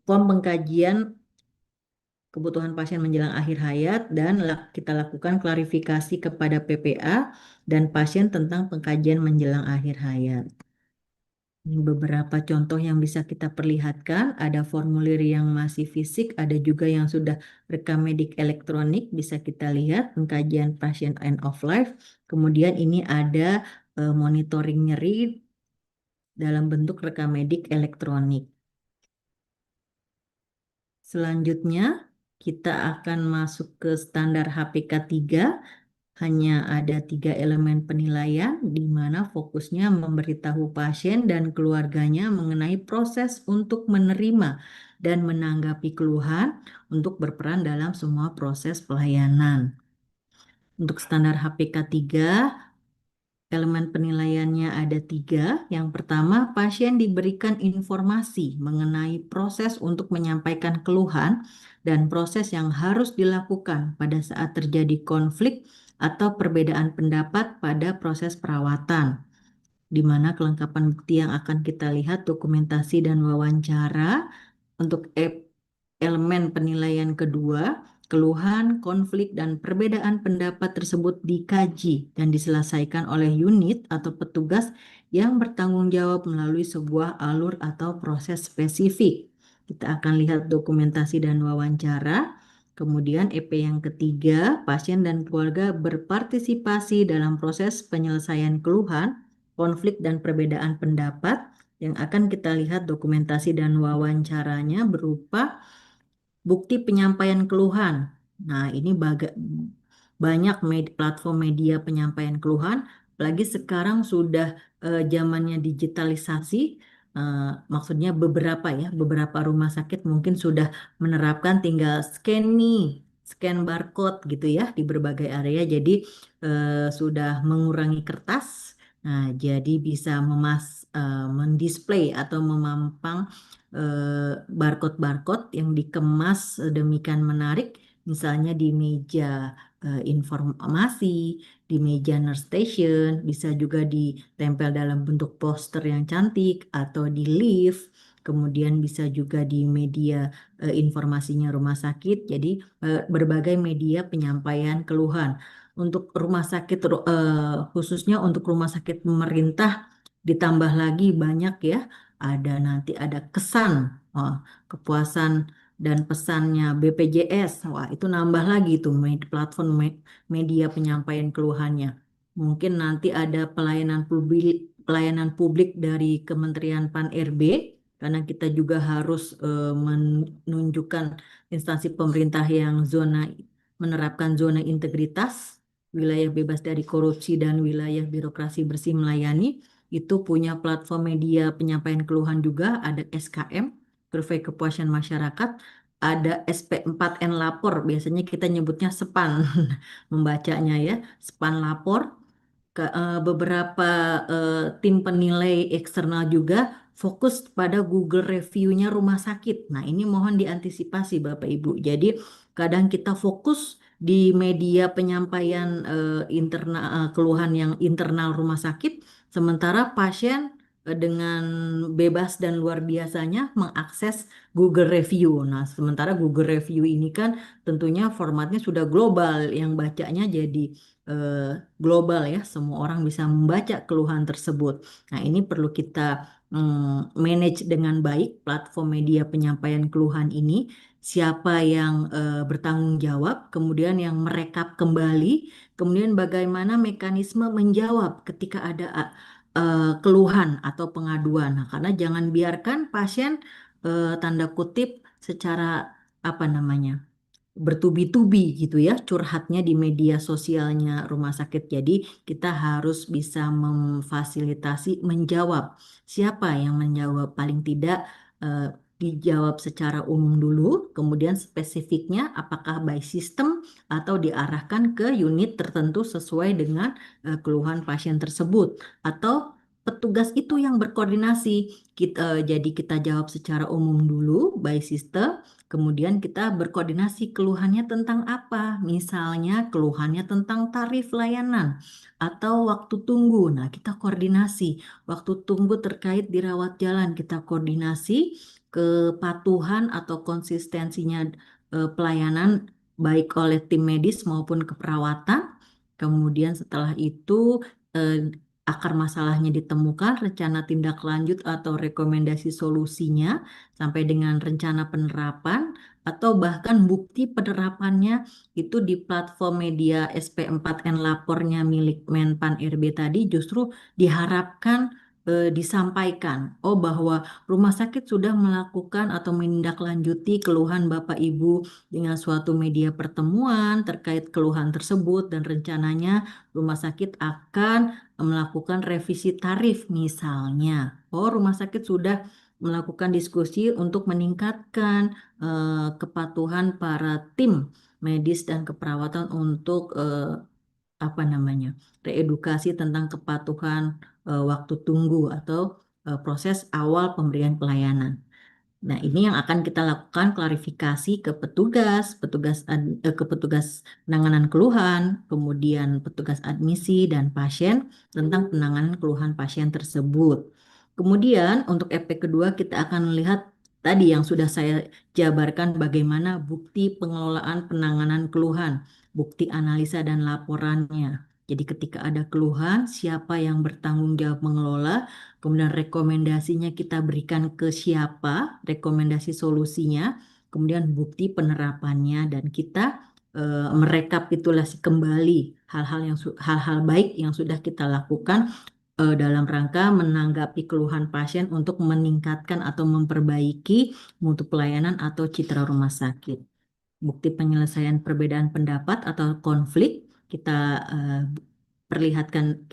form pengkajian kebutuhan pasien menjelang akhir hayat, dan kita lakukan klarifikasi kepada PPA dan pasien tentang pengkajian menjelang akhir hayat. Ini beberapa contoh yang bisa kita perlihatkan. Ada formulir yang masih fisik, ada juga yang sudah rekam medik elektronik. Bisa kita lihat pengkajian pasien end of life. Kemudian ini ada monitoring nyeri dalam bentuk rekam medik elektronik. Selanjutnya, kita akan masuk ke standar HPK 3. Hanya ada 3 elemen penilaian, di mana fokusnya memberitahu pasien dan keluarganya mengenai proses untuk menerima dan menanggapi keluhan untuk berperan dalam semua proses pelayanan. Untuk standar HPK 3, elemen penilaiannya ada 3. Yang pertama, pasien diberikan informasi mengenai proses untuk menyampaikan keluhan dan proses yang harus dilakukan pada saat terjadi konflik atau perbedaan pendapat pada proses perawatan, di mana kelengkapan bukti yang akan kita lihat dokumentasi dan wawancara. Untuk elemen penilaian kedua, keluhan, konflik, dan perbedaan pendapat tersebut dikaji dan diselesaikan oleh unit atau petugas yang bertanggung jawab melalui sebuah alur atau proses spesifik. Kita akan lihat dokumentasi dan wawancara. Kemudian EP yang ketiga, pasien dan keluarga berpartisipasi dalam proses penyelesaian keluhan, konflik, dan perbedaan pendapat, yang akan kita lihat dokumentasi dan wawancaranya berupa bukti penyampaian keluhan. Nah, ini banyak platform media penyampaian keluhan, apalagi sekarang sudah zamannya digitalisasi. Maksudnya beberapa rumah sakit mungkin sudah menerapkan tinggal scan barcode gitu ya di berbagai area. Jadi sudah mengurangi kertas. Nah, jadi bisa mendisplay atau memampang barcode-barcode yang dikemas demikian menarik, misalnya di meja informasi di meja nurse station, bisa juga ditempel dalam bentuk poster yang cantik atau di lift, kemudian bisa juga di media informasinya rumah sakit. Jadi berbagai media penyampaian keluhan. Untuk rumah sakit khususnya untuk rumah sakit pemerintah ditambah lagi banyak ya. Ada kesan, kepuasan dan pesannya BPJS. Wah, itu nambah lagi tuh platform media penyampaian keluhannya. Mungkin nanti ada pelayanan publik dari Kementerian Pan-RB karena kita juga harus menunjukkan instansi pemerintah yang menerapkan zona integritas, wilayah bebas dari korupsi dan wilayah birokrasi bersih melayani. Itu punya platform media penyampaian keluhan juga, ada SKM, Survei Kepuasan Masyarakat, ada SP4N Lapor, biasanya kita nyebutnya SPAN, membacanya ya, SPAN Lapor. Beberapa tim penilai eksternal juga fokus pada Google reviewnya rumah sakit. Nah, ini mohon diantisipasi Bapak Ibu. Jadi, kadang kita fokus di media penyampaian keluhan yang internal rumah sakit, sementara pasien dengan bebas dan luar biasanya mengakses Google Review. Nah, sementara Google Review ini kan tentunya formatnya sudah global, yang bacanya jadi eh, global ya, semua orang bisa membaca keluhan tersebut. Nah, ini perlu kita manage dengan baik platform media penyampaian keluhan ini, siapa yang bertanggung jawab, kemudian yang merekap kembali, kemudian bagaimana mekanisme menjawab ketika ada keluhan atau pengaduan. Nah, karena jangan biarkan pasien tanda kutip secara apa namanya, bertubi-tubi gitu ya curhatnya di media sosialnya rumah sakit. Jadi kita harus bisa memfasilitasi menjawab. Siapa yang menjawab? Paling tidak eh, dijawab secara umum dulu, kemudian spesifiknya apakah by system atau diarahkan ke unit tertentu sesuai dengan keluhan pasien tersebut, atau petugas itu yang berkoordinasi. Jadi kita jawab secara umum dulu by system. Kemudian kita berkoordinasi keluhannya tentang apa? Misalnya keluhannya tentang tarif layanan atau waktu tunggu. Nah, kita koordinasi. Waktu tunggu terkait dirawat jalan, kita koordinasi kepatuhan atau konsistensinya pelayanan baik oleh tim medis maupun keperawatan. Kemudian setelah itu eh, akar masalahnya ditemukan, rencana tindak lanjut atau rekomendasi solusinya sampai dengan rencana penerapan atau bahkan bukti penerapannya itu di platform media SP4N lapornya milik Menpan RB tadi justru diharapkan disampaikan, oh bahwa rumah sakit sudah melakukan atau menindaklanjuti keluhan Bapak Ibu dengan suatu media pertemuan terkait keluhan tersebut dan rencananya rumah sakit akan melakukan revisi tarif misalnya. Oh, rumah sakit sudah melakukan diskusi untuk meningkatkan kepatuhan para tim medis dan keperawatan untuk apa namanya, reedukasi tentang kepatuhan waktu tunggu atau proses awal pemberian pelayanan. Nah, ini yang akan kita lakukan klarifikasi ke ke petugas penanganan keluhan, kemudian petugas admisi dan pasien tentang penanganan keluhan pasien tersebut. Kemudian untuk EP kedua kita akan melihat tadi yang sudah saya jabarkan bagaimana bukti pengelolaan penanganan keluhan, bukti analisa dan laporannya. Jadi ketika ada keluhan, siapa yang bertanggung jawab mengelola, kemudian rekomendasinya kita berikan ke siapa, rekomendasi solusinya, kemudian bukti penerapannya, dan kita merekapitulasi kembali hal-hal baik yang sudah kita lakukan dalam rangka menanggapi keluhan pasien untuk meningkatkan atau memperbaiki mutu pelayanan atau citra rumah sakit. Bukti penyelesaian perbedaan pendapat atau konflik kita eh,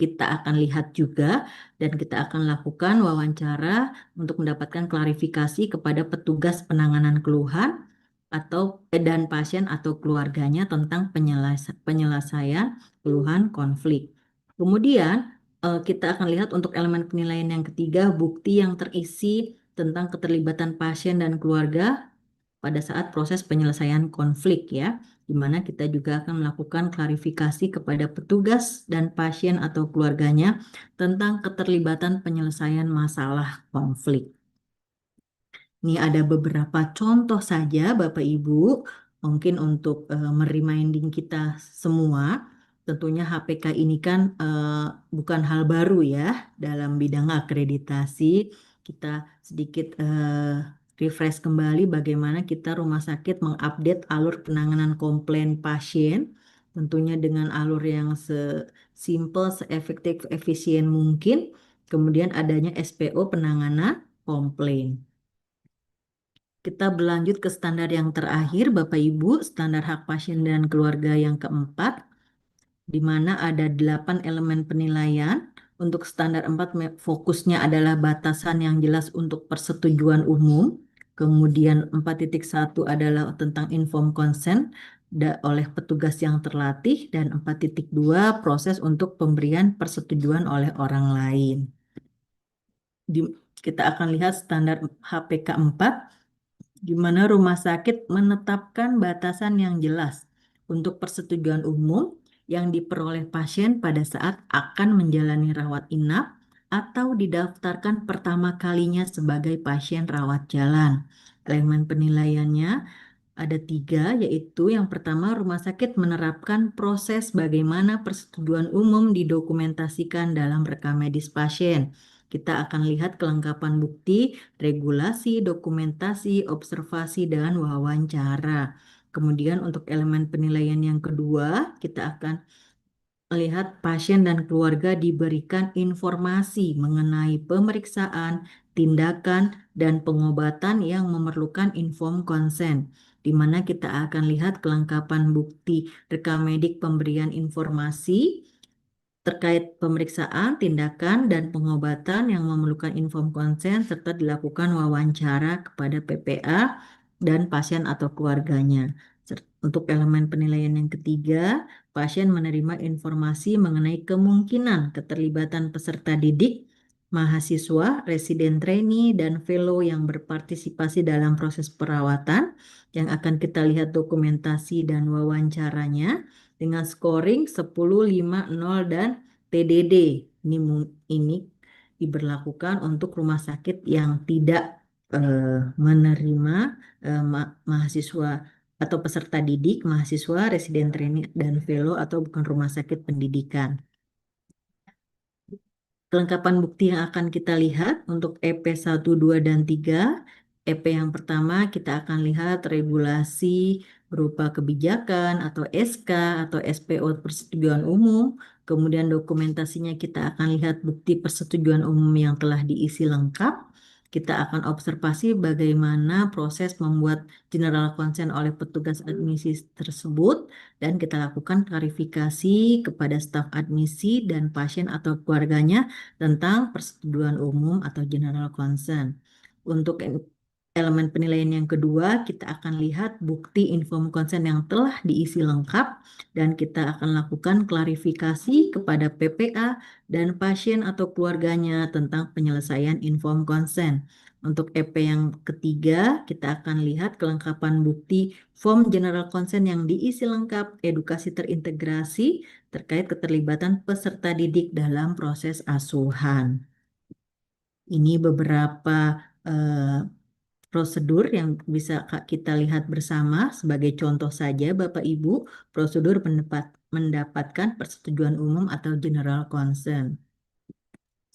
kita akan lihat juga, dan kita akan lakukan wawancara untuk mendapatkan klarifikasi kepada petugas penanganan keluhan atau dan pasien atau keluarganya tentang penyelesaian keluhan konflik. Kemudian kita akan lihat untuk elemen penilaian yang ketiga, bukti yang terisi tentang keterlibatan pasien dan keluarga pada saat proses penyelesaian konflik ya. di mana kita juga akan melakukan klarifikasi kepada petugas dan pasien atau keluarganya tentang keterlibatan penyelesaian masalah konflik. Ini ada beberapa contoh saja, Bapak Ibu, mungkin untuk mereminding kita semua. Tentunya HPK ini kan bukan hal baru ya dalam bidang akreditasi. Kita sedikit refresh kembali bagaimana kita rumah sakit mengupdate alur penanganan komplain pasien, tentunya dengan alur yang sesimpel, seefektif, efisien mungkin. Kemudian adanya SPO penanganan komplain. Kita berlanjut ke standar yang terakhir, Bapak Ibu, standar hak pasien dan keluarga yang keempat, di mana ada 8 elemen penilaian. Untuk standar 4 fokusnya adalah batasan yang jelas untuk persetujuan umum. Kemudian 4.1 adalah tentang informed consent oleh petugas yang terlatih, dan 4.2 proses untuk pemberian persetujuan oleh orang lain. Kita akan lihat standar HPK 4, di mana rumah sakit menetapkan batasan yang jelas untuk persetujuan umum yang diperoleh pasien pada saat akan menjalani rawat inap atau didaftarkan pertama kalinya sebagai pasien rawat jalan. Elemen penilaiannya ada 3, yaitu yang pertama, rumah sakit menerapkan proses bagaimana persetujuan umum didokumentasikan dalam rekam medis pasien. Kita akan lihat kelengkapan bukti, regulasi, dokumentasi, observasi, dan wawancara. Kemudian untuk elemen penilaian yang kedua, kita akan melihat pasien dan keluarga diberikan informasi mengenai pemeriksaan, tindakan, dan pengobatan yang memerlukan informed consent, di mana kita akan lihat kelengkapan bukti rekam medik pemberian informasi terkait pemeriksaan, tindakan, dan pengobatan yang memerlukan informed consent, serta dilakukan wawancara kepada PPA dan pasien atau keluarganya. Untuk elemen penilaian yang ketiga, pasien menerima informasi mengenai kemungkinan keterlibatan peserta didik, mahasiswa, residen trainee, dan fellow yang berpartisipasi dalam proses perawatan, yang akan kita lihat dokumentasi dan wawancaranya dengan scoring 10, 5, 0, dan TDD. Ini diberlakukan untuk rumah sakit yang tidak menerima mahasiswa atau peserta didik, mahasiswa, residen trainee, dan fellow, atau bukan rumah sakit pendidikan. Kelengkapan bukti yang akan kita lihat untuk EP 1, 2, dan 3. EP yang pertama kita akan lihat regulasi berupa kebijakan atau SK atau SPO persetujuan umum. Kemudian dokumentasinya kita akan lihat bukti persetujuan umum yang telah diisi lengkap. Kita akan observasi bagaimana proses membuat general consent oleh petugas admisi tersebut, dan kita lakukan klarifikasi kepada staf admisi dan pasien atau keluarganya tentang persetujuan umum atau general consent. Untuk elemen penilaian yang kedua, kita akan lihat bukti informed consent yang telah diisi lengkap, dan kita akan lakukan klarifikasi kepada PPA dan pasien atau keluarganya tentang penyelesaian informed consent. Untuk EP yang ketiga, kita akan lihat kelengkapan bukti form general consent yang diisi lengkap, edukasi terintegrasi terkait keterlibatan peserta didik dalam proses asuhan. Ini beberapa prosedur yang bisa kita lihat bersama. Sebagai contoh saja, Bapak Ibu, prosedur mendapatkan persetujuan umum atau general consent.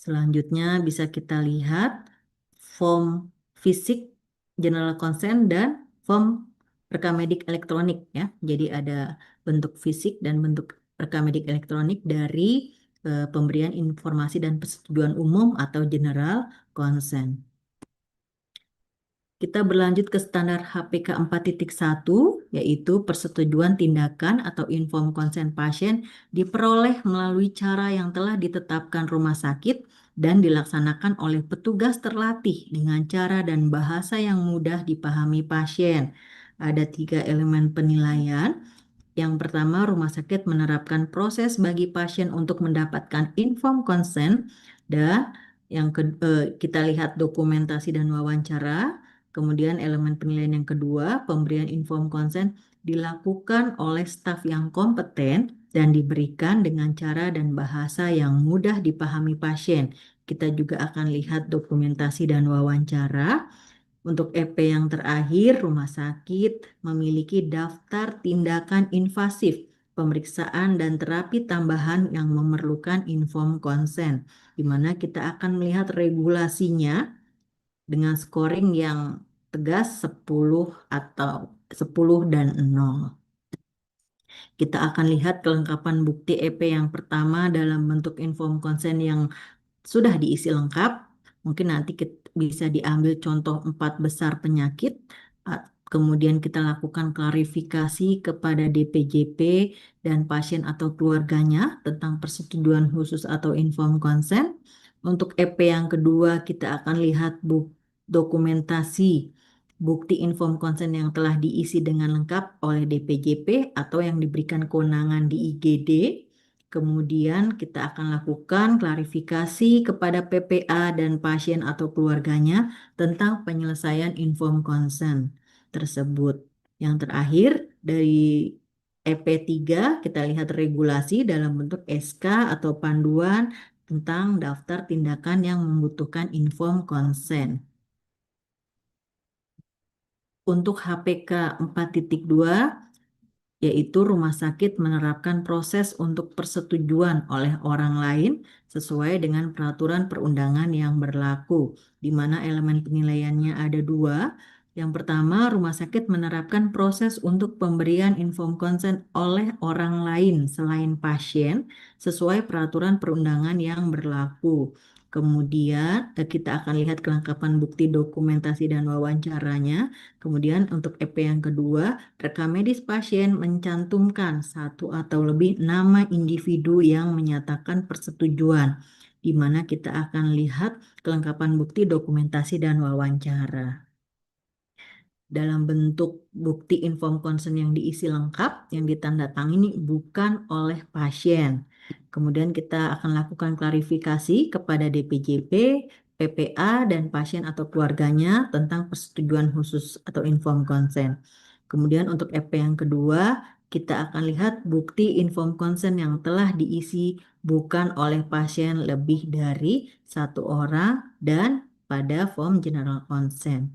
Selanjutnya bisa kita lihat form fisik general consent dan form rekamedik elektronik ya. Jadi ada bentuk fisik dan bentuk rekamedik elektronik dari pemberian informasi dan persetujuan umum atau general consent. Kita berlanjut ke standar HPK 4.1, yaitu persetujuan tindakan atau informed consent pasien diperoleh melalui cara yang telah ditetapkan rumah sakit dan dilaksanakan oleh petugas terlatih dengan cara dan bahasa yang mudah dipahami pasien. Ada 3 elemen penilaian. Yang pertama, rumah sakit menerapkan proses bagi pasien untuk mendapatkan informed consent, dan kita lihat dokumentasi dan wawancara. Kemudian elemen penilaian yang kedua, pemberian informed consent dilakukan oleh staf yang kompeten dan diberikan dengan cara dan bahasa yang mudah dipahami pasien. Kita juga akan lihat dokumentasi dan wawancara. Untuk EP yang terakhir, rumah sakit memiliki daftar tindakan invasif, pemeriksaan dan terapi tambahan yang memerlukan informed consent, di mana kita akan melihat regulasinya dengan scoring yang tegas 10 atau 10 dan 0. Kita akan lihat kelengkapan bukti EP yang pertama dalam bentuk informed consent yang sudah diisi lengkap. Mungkin nanti bisa diambil contoh 4 besar penyakit. Kemudian kita lakukan klarifikasi kepada DPJP dan pasien atau keluarganya tentang persetujuan khusus atau informed consent. Untuk EP yang kedua, kita akan lihat dokumentasi bukti informed consent yang telah diisi dengan lengkap oleh DPJP atau yang diberikan kewenangan di IGD. Kemudian kita akan lakukan klarifikasi kepada PPA dan pasien atau keluarganya tentang penyelesaian informed consent tersebut. Yang terakhir dari EP3 kita lihat regulasi dalam bentuk SK atau panduan tentang daftar tindakan yang membutuhkan informed consent. Untuk HPK 4.2 yaitu rumah sakit menerapkan proses untuk persetujuan oleh orang lain sesuai dengan peraturan perundangan yang berlaku, di mana elemen penilaiannya ada dua. Yang pertama, rumah sakit menerapkan proses untuk pemberian informed consent oleh orang lain selain pasien sesuai peraturan perundangan yang berlaku. Kemudian kita akan lihat kelengkapan bukti dokumentasi dan wawancaranya. Kemudian untuk EP yang kedua, rekam medis pasien mencantumkan satu atau lebih nama individu yang menyatakan persetujuan, di mana kita akan lihat kelengkapan bukti dokumentasi dan wawancara dalam bentuk bukti informed consent yang diisi lengkap, yang ditandatangani bukan oleh pasien. Kemudian kita akan lakukan klarifikasi kepada DPJP, PPA, dan pasien atau keluarganya tentang persetujuan khusus atau informed consent. Kemudian untuk EP yang kedua, kita akan lihat bukti informed consent yang telah diisi bukan oleh pasien lebih dari satu orang dan pada form general consent.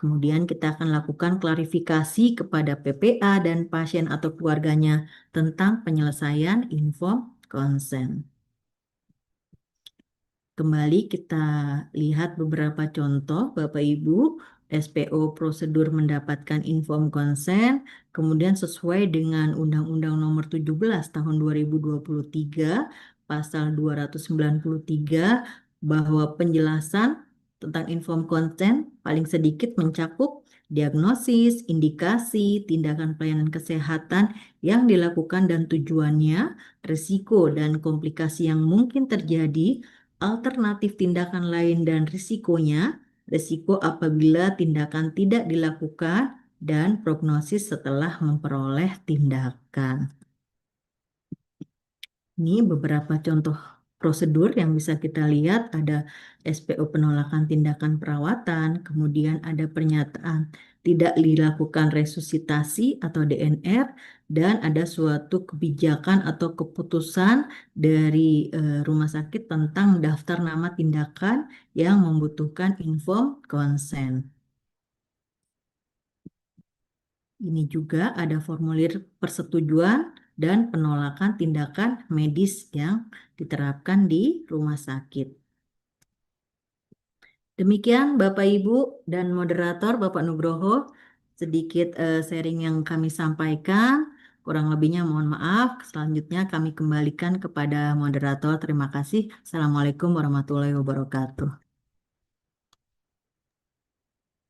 Kemudian kita akan lakukan klarifikasi kepada PPA dan pasien atau keluarganya tentang penyelesaian informed consent. Kembali kita lihat beberapa contoh Bapak Ibu, SPO prosedur mendapatkan informed consent, kemudian sesuai dengan Undang-Undang Nomor 17 Tahun 2023, Pasal 293, bahwa penjelasan tentang informed consent paling sedikit mencakup diagnosis, indikasi, tindakan pelayanan kesehatan yang dilakukan dan tujuannya, risiko dan komplikasi yang mungkin terjadi, alternatif tindakan lain dan risikonya, risiko apabila tindakan tidak dilakukan, dan prognosis setelah memperoleh tindakan. Ini beberapa contoh prosedur yang bisa kita lihat, ada SPO penolakan tindakan perawatan, kemudian ada pernyataan tidak dilakukan resusitasi atau DNR, dan ada suatu kebijakan atau keputusan dari rumah sakit tentang daftar nama tindakan yang membutuhkan informed consent. Ini juga ada formulir persetujuan dan penolakan tindakan medis yang diterapkan di rumah sakit. Demikian Bapak Ibu dan moderator Bapak Nugroho, sedikit sharing yang kami sampaikan. Kurang lebihnya mohon maaf. Selanjutnya kami kembalikan kepada moderator. Terima kasih. Assalamualaikum warahmatullahi wabarakatuh.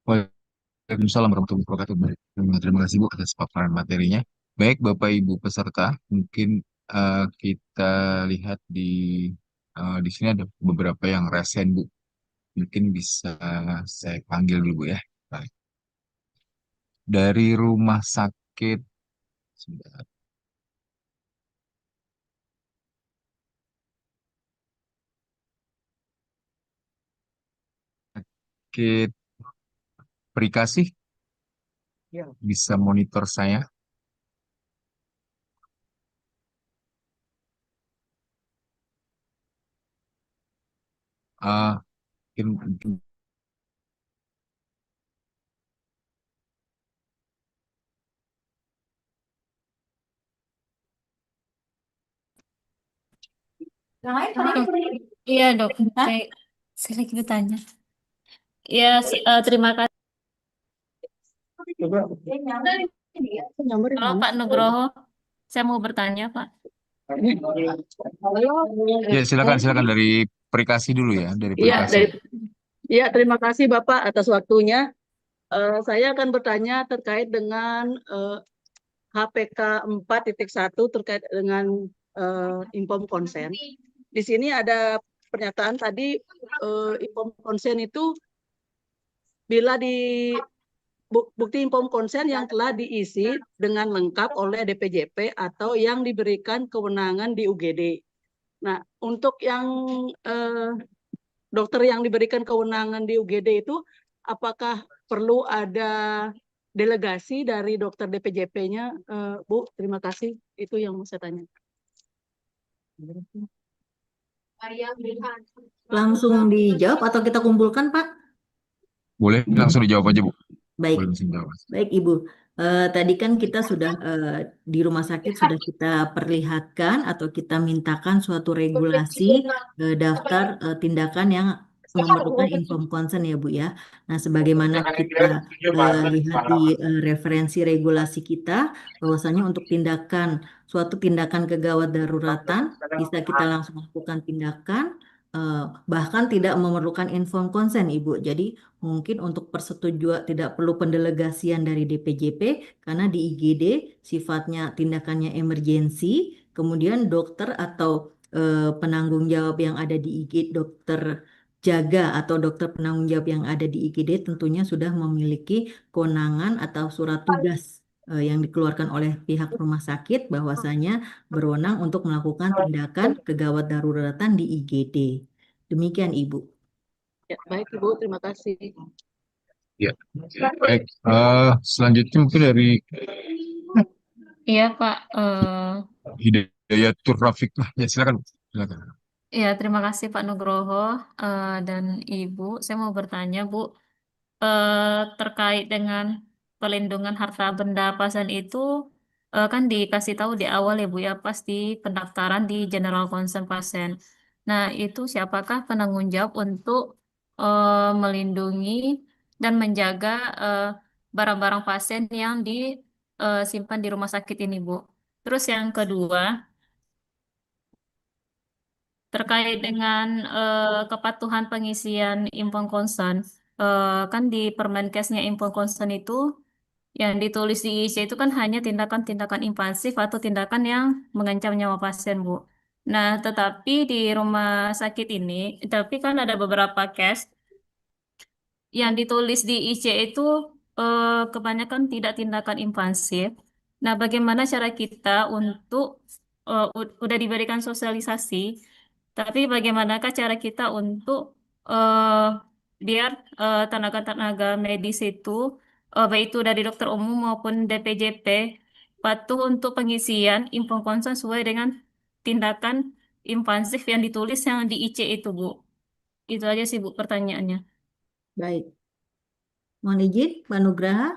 Waalaikumsalam warahmatullahi wabarakatuh. Baik. Terima kasih Bu atas paparan materinya. Baik Bapak Ibu peserta, mungkin kita lihat di sini ada beberapa yang resen Bu. Mungkin bisa saya panggil dulu Bu ya. Baik. Dari rumah sakit, sebentar. Sakit Perikasih, bisa monitor saya. Ah, mungkin Iya dok, saya lagi bertanya. Ya, terima kasih. Halo Pak Nugroho, saya mau bertanya Pak. ya silakan silakan dari Perikasi dulu ya, dari Iya, Perikasi. iya, terima kasih Bapak atas waktunya. Saya akan bertanya terkait dengan HPK 4.1 terkait dengan inform konsen. Di sini ada pernyataan tadi inform konsen itu bila di bukti inform konsen yang telah diisi dengan lengkap oleh DPJP atau yang diberikan kewenangan di UGD. Nah, untuk yang dokter yang diberikan kewenangan di UGD itu, apakah perlu ada delegasi dari dokter DPJP-nya, Bu? Terima kasih. Itu yang mau saya tanya. Langsung dijawab atau kita kumpulkan, Pak? Boleh langsung dijawab aja, Bu. Baik. Boleh langsung jawab. Baik, Ibu. Tadi kan kita sudah di rumah sakit sudah kita perlihatkan atau kita mintakan suatu regulasi daftar tindakan yang memerlukan inform consent ya Bu ya. Nah, sebagaimana kita lihat di referensi regulasi kita, bahwasanya untuk suatu tindakan kegawat daruratan bisa kita langsung lakukan tindakan, bahkan tidak memerlukan inform consent Ibu. Jadi mungkin untuk persetujuan tidak perlu pendelegasian dari DPJP karena di IGD sifatnya tindakannya emergensi, kemudian dokter atau penanggung jawab yang ada di IGD, dokter jaga atau dokter penanggung jawab yang ada di IGD tentunya sudah memiliki kewenangan atau surat tugas yang dikeluarkan oleh pihak rumah sakit bahwasanya berwenang untuk melakukan tindakan kegawat daruratan di IGD. Demikian Ibu. Ya, baik Ibu, terima kasih. Ya, baik. Selanjutnya mungkin dari Iya Pak, Hidayatur Rafiq. Ya, silakan, Bu. Silakan. ya terima kasih Pak Nugroho dan Ibu. Saya mau bertanya Bu, terkait dengan pelindungan harta benda pasien itu kan dikasih tahu di awal ya Bu ya pas di pendaftaran di General Concern Pasien. Nah itu siapakah penanggung jawab untuk melindungi dan menjaga eh, barang-barang pasien yang disimpan di rumah sakit ini Bu. Terus yang kedua terkait dengan kepatuhan pengisian info concern, kan di Permenkesnya info concern itu yang ditulis di IC itu kan hanya tindakan-tindakan invasif atau tindakan yang mengancam nyawa pasien, Bu. Nah, tetapi di rumah sakit ini, tapi kan ada beberapa case yang ditulis di IC itu kebanyakan tidak tindakan invasif. Nah, bagaimana cara kita untuk udah diberikan sosialisasi, tapi bagaimanakah cara kita untuk eh, biar tenaga-tenaga medis itu, baik itu dari dokter umum maupun DPJP, patuh untuk pengisian info konsen sesuai dengan tindakan invasif yang ditulis yang di IC itu, Bu. Itu aja sih, Bu, pertanyaannya. Baik. Mohon izin, Pak Nugraha,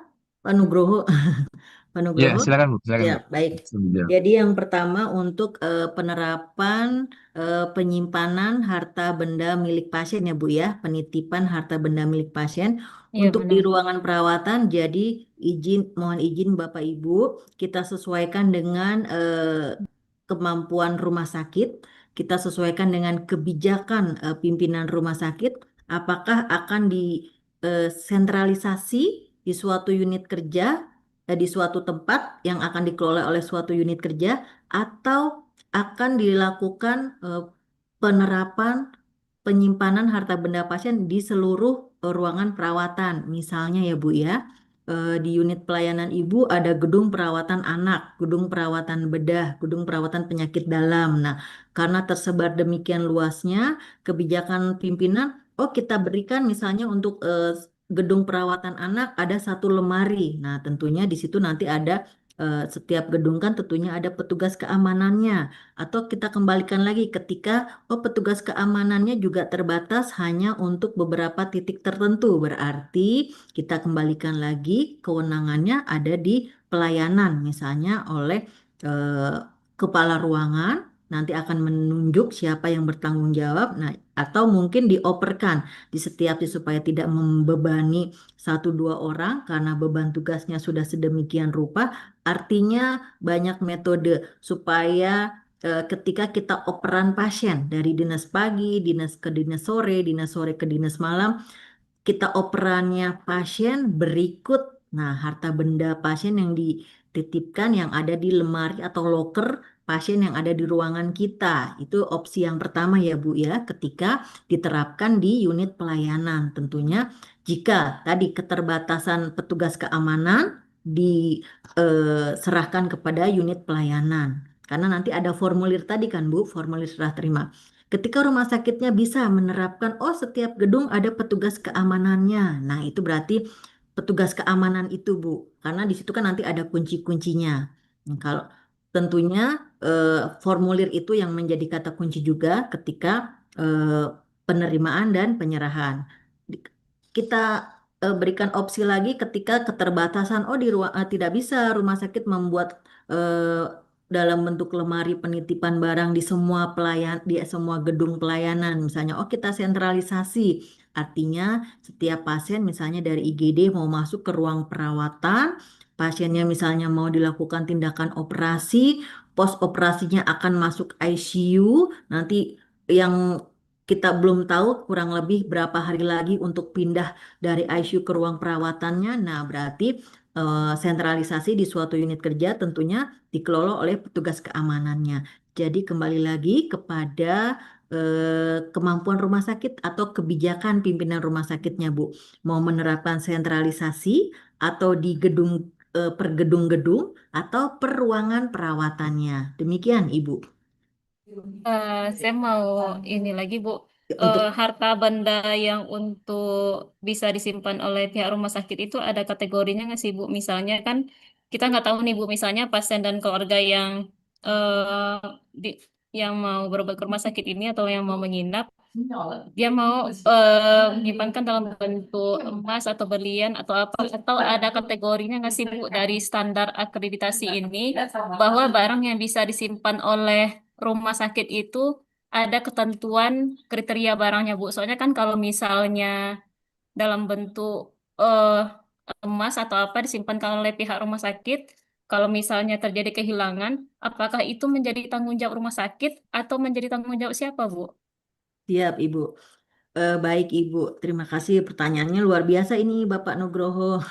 Pak Nugroho, Pak Ya, Nugroho. silakan, Bu. Silakan, Ya, Bu. baik. Langsung dijawab. Jadi yang pertama untuk penerapan penyimpanan harta benda milik pasien ya Bu ya, penitipan harta benda milik pasien Iya, untuk di benar. ruangan perawatan. Jadi mohon izin Bapak Ibu, kita sesuaikan dengan kemampuan rumah sakit, kita sesuaikan dengan kebijakan pimpinan rumah sakit, apakah akan sentralisasi di suatu unit kerja, di suatu tempat yang akan dikelola oleh suatu unit kerja, atau akan dilakukan penerapan penyimpanan harta benda pasien di seluruh ruangan perawatan. Misalnya ya Bu ya, di unit pelayanan Ibu ada gedung perawatan anak, gedung perawatan bedah, gedung perawatan penyakit dalam. Nah, karena tersebar demikian luasnya, kebijakan pimpinan, oh kita berikan misalnya untuk gedung perawatan anak ada satu lemari. Nah, tentunya di situ nanti ada setiap gedung kan tentunya ada petugas keamanannya. Atau kita kembalikan lagi ketika petugas keamanannya juga terbatas hanya untuk beberapa titik tertentu. Berarti kita kembalikan lagi kewenangannya ada di pelayanan, misalnya oleh eh, kepala ruangan nanti akan menunjuk siapa yang bertanggung jawab. Nah, atau mungkin dioperkan di setiap supaya tidak membebani satu dua orang karena beban tugasnya sudah sedemikian rupa. Artinya banyak metode supaya ketika kita operan pasien dari dinas pagi, dinas ke dinas sore ke dinas malam, kita operannya pasien berikut. Nah, harta benda pasien yang dititipkan yang ada di lemari atau loker pasien yang ada di ruangan kita. Itu opsi yang pertama ya Bu ya, ketika diterapkan di unit pelayanan. Tentunya jika tadi keterbatasan petugas keamanan diserahkan kepada unit pelayanan. Karena nanti ada formulir tadi kan Bu, formulir serah terima. Ketika rumah sakitnya bisa menerapkan, oh setiap gedung ada petugas keamanannya. Nah, itu berarti petugas keamanan itu, Bu. Karena di situ kan nanti ada kunci-kuncinya. Nah, kalau tentunya formulir itu yang menjadi kata kunci juga ketika penerimaan dan penyerahan. Kita berikan opsi lagi ketika keterbatasan, oh di ruang tidak bisa rumah sakit membuat dalam bentuk lemari penitipan barang di semua di semua gedung pelayanan. Misalnya, oh kita sentralisasi. Artinya setiap pasien misalnya dari IGD mau masuk ke ruang perawatan, pasiennya misalnya mau dilakukan tindakan operasi, pos operasinya akan masuk ICU, nanti yang kita belum tahu kurang lebih berapa hari lagi untuk pindah dari ICU ke ruang perawatannya. Nah, berarti sentralisasi di suatu unit kerja tentunya dikelola oleh petugas keamanannya. Jadi kembali lagi kepada kemampuan rumah sakit atau kebijakan pimpinan rumah sakitnya, Bu. Mau menerapkan sentralisasi atau di gedung per gedung-gedung atau per ruangan perawatannya. Demikian, Ibu. Saya mau ini lagi, Bu. Untuk Harta benda yang untuk bisa disimpan oleh pihak rumah sakit itu ada kategorinya nggak sih, Bu? Misalnya kan kita nggak tahu nih, Bu. Misalnya pasien dan keluarga yang eh, di, yang mau berobat ke rumah sakit ini atau yang mau menginap, dia mau menyimpankan dalam bentuk emas atau berlian atau apa? Atau ada kategorinya nggak sih, Bu, dari standar akreditasi ini bahwa barang yang bisa disimpan oleh rumah sakit itu ada ketentuan kriteria barangnya, Bu. Soalnya kan kalau misalnya dalam bentuk emas atau apa disimpan oleh pihak rumah sakit, kalau misalnya terjadi kehilangan, apakah itu menjadi tanggung jawab rumah sakit atau menjadi tanggung jawab siapa, Bu? siap, Ibu. Baik Ibu, terima kasih pertanyaannya luar biasa ini Bapak Nugroho.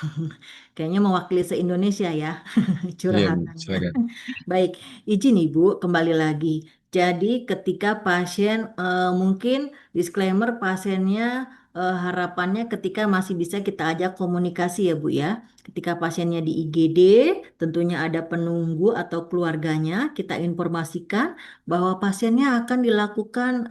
Kayaknya mewakili se-Indonesia ya Iya, Bu. curhatannya. Silakan. Baik, izin Ibu kembali lagi. Jadi ketika pasien mungkin disclaimer pasiennya harapannya ketika masih bisa kita ajak komunikasi ya Bu ya. Ketika pasiennya di IGD tentunya ada penunggu atau keluarganya kita informasikan bahwa pasiennya akan dilakukan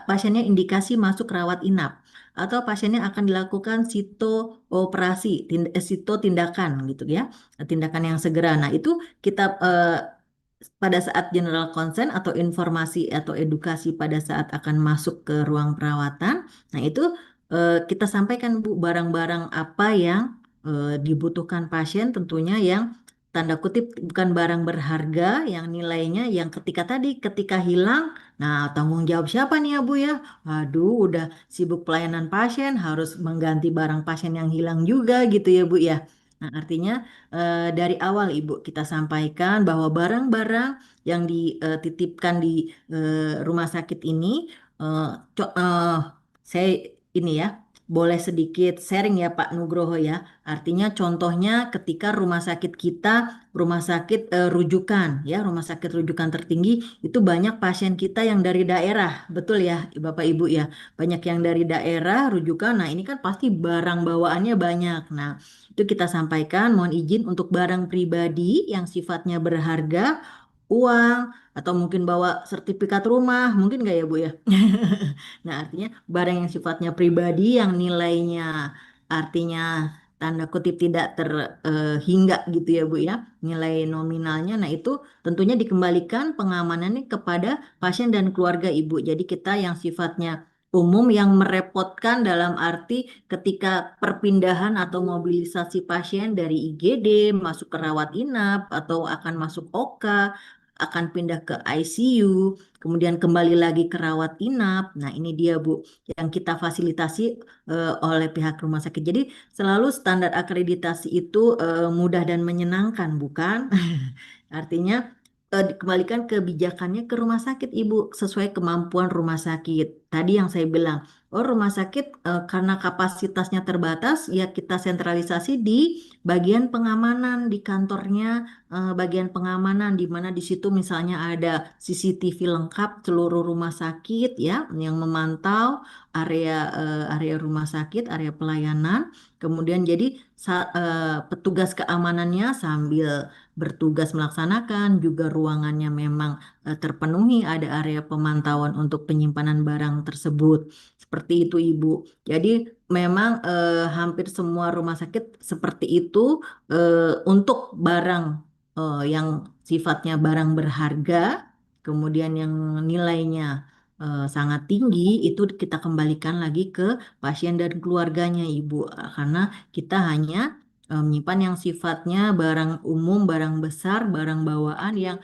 pasiennya indikasi masuk rawat inap atau pasiennya akan dilakukan sito operasi, sito tindakan gitu ya, tindakan yang segera. Nah, itu kita pada saat general consent atau informasi atau edukasi pada saat akan masuk ke ruang perawatan. Nah, itu kita sampaikan Bu barang-barang apa yang dibutuhkan pasien tentunya yang tanda kutip bukan barang berharga yang nilainya yang ketika hilang, nah tanggung jawab siapa nih ya Bu ya? Aduh, udah sibuk pelayanan pasien harus mengganti barang pasien yang hilang juga gitu ya Bu ya. Nah, artinya dari awal Ibu kita sampaikan bahwa barang-barang yang dititipkan di rumah sakit ini, eh, saya ini ya, boleh sedikit sharing ya Pak Nugroho ya. Artinya contohnya ketika rumah sakit kita, rumah sakit rujukan ya, rumah sakit rujukan tertinggi itu banyak pasien kita yang dari daerah, betul ya Bapak Ibu ya. Banyak yang dari daerah rujukan. Nah, ini kan pasti barang bawaannya banyak. Nah, itu kita sampaikan, mohon izin untuk barang pribadi yang sifatnya berharga, uang atau mungkin bawa sertifikat rumah, mungkin nggak ya Bu ya? Nah, artinya barang yang sifatnya pribadi yang nilainya artinya tanda kutip tidak terhingga gitu ya Bu ya, nilai nominalnya. Nah, itu tentunya dikembalikan pengamanannya kepada pasien dan keluarga Ibu. Jadi kita yang sifatnya umum yang merepotkan dalam arti ketika perpindahan atau mobilisasi pasien dari IGD masuk ke rawat inap atau akan masuk OK, akan pindah ke ICU, kemudian kembali lagi ke rawat inap. Nah, ini dia Bu yang kita fasilitasi oleh pihak rumah sakit. Jadi selalu standar akreditasi itu mudah dan menyenangkan, bukan? Artinya dikembalikan kebijakannya ke rumah sakit, Ibu, sesuai kemampuan rumah sakit. Tadi yang saya bilang, oh rumah sakit karena kapasitasnya terbatas, ya kita sentralisasi di bagian pengamanan di kantornya, bagian pengamanan di mana di situ misalnya ada CCTV lengkap seluruh rumah sakit ya yang memantau area rumah sakit, area pelayanan. Kemudian jadi petugas keamanannya sambil bertugas melaksanakan juga ruangannya memang terpenuhi, ada area pemantauan untuk penyimpanan barang tersebut. Seperti itu Ibu. Jadi memang hampir semua rumah sakit seperti itu untuk barang yang sifatnya barang berharga, kemudian yang nilainya sangat tinggi, itu kita kembalikan lagi ke pasien dan keluarganya Ibu. Karena kita hanya menyimpan yang sifatnya barang umum, barang besar, barang bawaan yang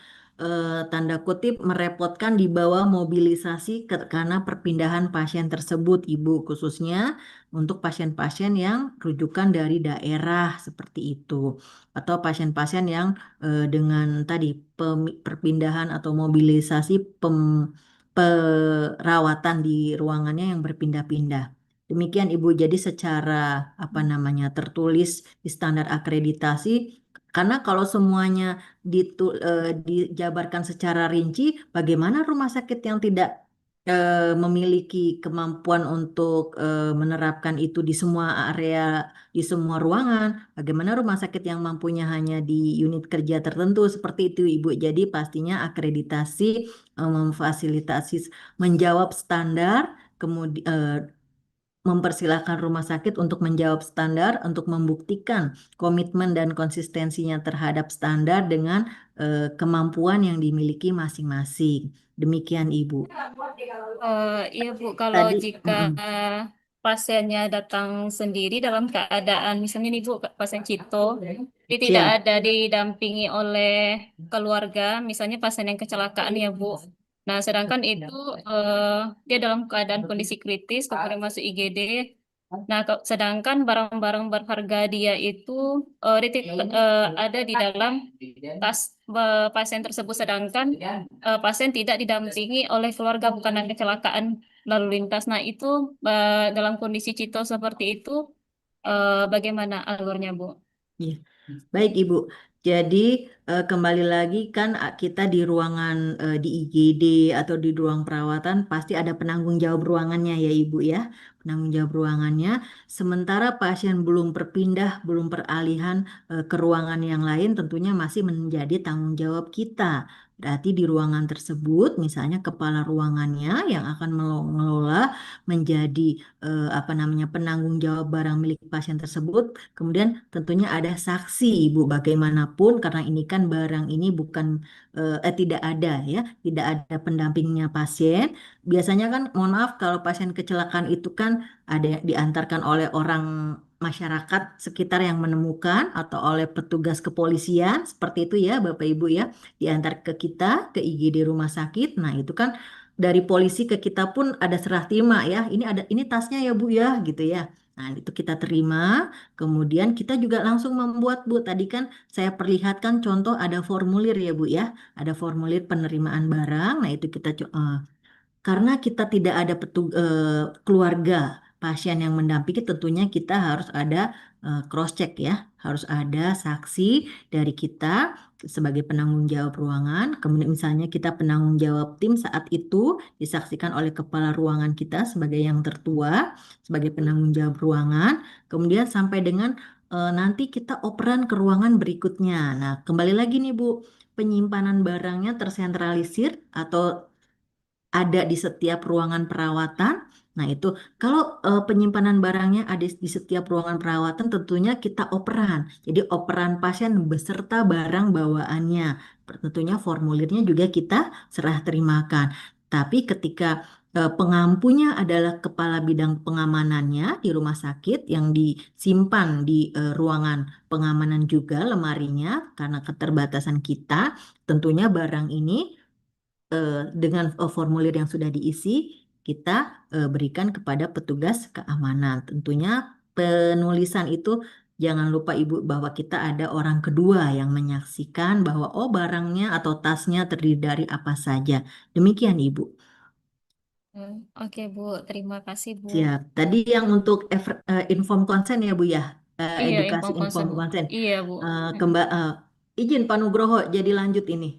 tanda kutip merepotkan di bawah mobilisasi karena perpindahan pasien tersebut, Ibu, khususnya untuk pasien-pasien yang rujukan dari daerah seperti itu, atau pasien-pasien yang dengan tadi perpindahan atau mobilisasi perawatan di ruangannya yang berpindah-pindah. Demikian Ibu, jadi secara apa namanya tertulis di standar akreditasi, karena kalau semuanya dijabarkan secara rinci, bagaimana rumah sakit yang tidak memiliki kemampuan untuk menerapkan itu di semua area, di semua ruangan, bagaimana rumah sakit yang mampunya hanya di unit kerja tertentu seperti itu Ibu. Jadi pastinya akreditasi memfasilitasi menjawab standar, kemudian mempersilahkan rumah sakit untuk menjawab standar, untuk membuktikan komitmen dan konsistensinya terhadap standar dengan kemampuan yang dimiliki masing-masing. Demikian, Ibu. Iya Bu, kalau Tadi, jika pasiennya datang sendiri dalam keadaan misalnya nih Bu, pasien Cito, dia tidak siap. ada didampingi oleh keluarga, misalnya pasien yang kecelakaan ya Bu. Nah, sedangkan itu dia dalam keadaan kondisi kritis, kemudian masuk IGD. Nah, sedangkan barang-barang berharga dia itu ada di dalam tas pasien tersebut, sedangkan pasien tidak didampingi oleh keluarga bukan ada kecelakaan lalu lintas. Nah, itu dalam kondisi Cito seperti itu, bagaimana alurnya, Bu? Iya. Baik Ibu, jadi kembali lagi kan kita di ruangan di IGD atau di ruang perawatan pasti ada penanggung jawab ruangannya ya Ibu ya, penanggung jawab ruangannya. Sementara pasien belum berpindah, belum peralihan ke ruangan yang lain tentunya masih menjadi tanggung jawab kita. Berarti di ruangan tersebut misalnya kepala ruangannya yang akan mengelola menjadi apa namanya penanggung jawab barang milik pasien tersebut. Kemudian tentunya ada saksi, Ibu, bagaimanapun karena ini kan barang ini bukan tidak ada ya, tidak ada pendampingnya pasien. Biasanya kan, mohon maaf kalau pasien kecelakaan itu kan ada yang diantarkan oleh orang masyarakat sekitar yang menemukan atau oleh petugas kepolisian seperti itu ya, Bapak Ibu ya, diantar ke kita ke IGD rumah sakit. Nah, itu kan dari polisi ke kita pun ada serah terima ya. Ini tasnya ya Bu ya gitu ya. Nah, itu kita terima. Kemudian kita juga langsung membuat Bu, tadi kan saya perlihatkan contoh ada formulir ya Bu ya, ada formulir penerimaan barang. Nah itu karena kita tidak ada keluarga pasien yang mendampingi, tentunya kita harus ada cross check ya, harus ada saksi dari kita sebagai penanggung jawab ruangan. Kemudian misalnya kita penanggung jawab tim saat itu disaksikan oleh kepala ruangan kita sebagai yang tertua, sebagai penanggung jawab ruangan. Kemudian sampai dengan nanti kita operan ke ruangan berikutnya. Nah, kembali lagi nih Bu, penyimpanan barangnya tersentralisir atau ada di setiap ruangan perawatan. Nah, itu kalau penyimpanan barangnya ada di setiap ruangan perawatan, tentunya kita operan. Jadi, operan pasien beserta barang bawaannya. Tentunya formulirnya juga kita serah terimakan. Tapi ketika pengampunya adalah kepala bidang pengamanannya di rumah sakit yang disimpan di ruangan pengamanan juga lemarinya karena keterbatasan kita, tentunya barang ini dengan formulir yang sudah diisi, kita berikan kepada petugas keamanan. Tentunya penulisan itu jangan lupa Ibu bahwa kita ada orang kedua yang menyaksikan bahwa oh barangnya atau tasnya terdiri dari apa saja. Demikian Ibu. Oke, Bu. Terima kasih, Bu. Siap. Tadi yang untuk inform consent ya Bu ya. Iya, Edukasi info inform konsen. consent. Iya, Bu. Izin Pak Nugroho jadi lanjut ini.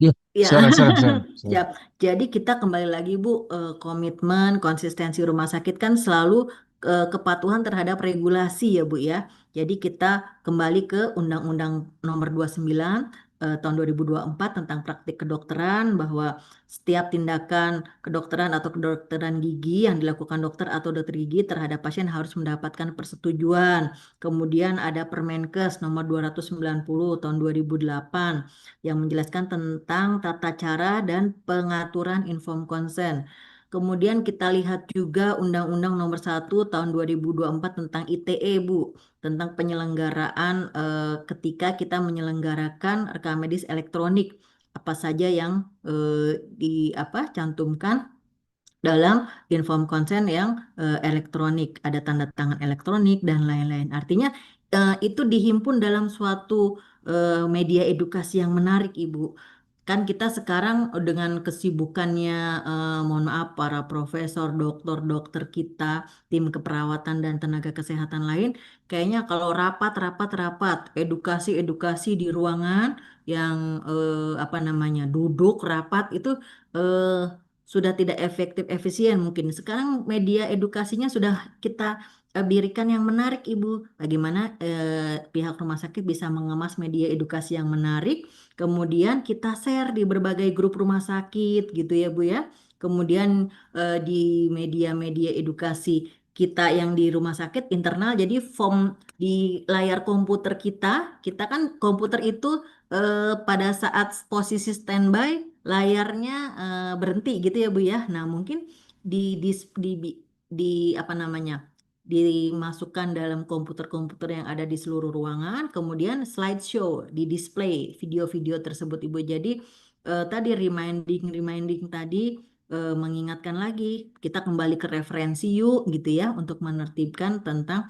Ya, Ya, silakan, silakan, silakan. siap. Jadi kita kembali lagi Bu, komitmen konsistensi rumah sakit kan selalu kepatuhan terhadap regulasi ya Bu ya. Jadi kita kembali ke Undang-Undang Nomor 29 tahun 2024 tentang praktik kedokteran bahwa setiap tindakan kedokteran atau kedokteran gigi yang dilakukan dokter atau dokter gigi terhadap pasien harus mendapatkan persetujuan. Kemudian ada Permenkes Nomor 290 tahun 2008 yang menjelaskan tentang tata cara dan pengaturan inform consent. Kemudian kita lihat juga Undang-Undang Nomor 1 tahun 2024 tentang ITE, Bu, tentang penyelenggaraan ketika kita menyelenggarakan rekam medis elektronik, apa saja yang di apa cantumkan dalam inform consent yang elektronik, ada tanda tangan elektronik dan lain-lain. Artinya itu dihimpun dalam suatu media edukasi yang menarik, Ibu. Kan kita sekarang dengan kesibukannya, mohon maaf, para profesor, dokter kita, tim keperawatan dan tenaga kesehatan lain, kayaknya kalau rapat, rapat, rapat, edukasi, edukasi di ruangan yang apa namanya duduk rapat itu eh, sudah tidak efektif efisien mungkin. Sekarang media edukasinya sudah kita berikan yang menarik, Ibu. Bagaimana pihak rumah sakit bisa mengemas media edukasi yang menarik, kemudian kita share di berbagai grup rumah sakit gitu ya, Bu ya. Kemudian di media-media edukasi kita yang di rumah sakit internal, jadi form di layar komputer kita kan komputer itu pada saat posisi standby layarnya berhenti gitu ya Bu ya. Nah, mungkin di di apa namanya? Dimasukkan dalam komputer-komputer yang ada di seluruh ruangan, kemudian slideshow di display video-video tersebut Ibu. Jadi tadi reminding tadi mengingatkan lagi kita kembali ke referensi yuk gitu ya untuk menertibkan tentang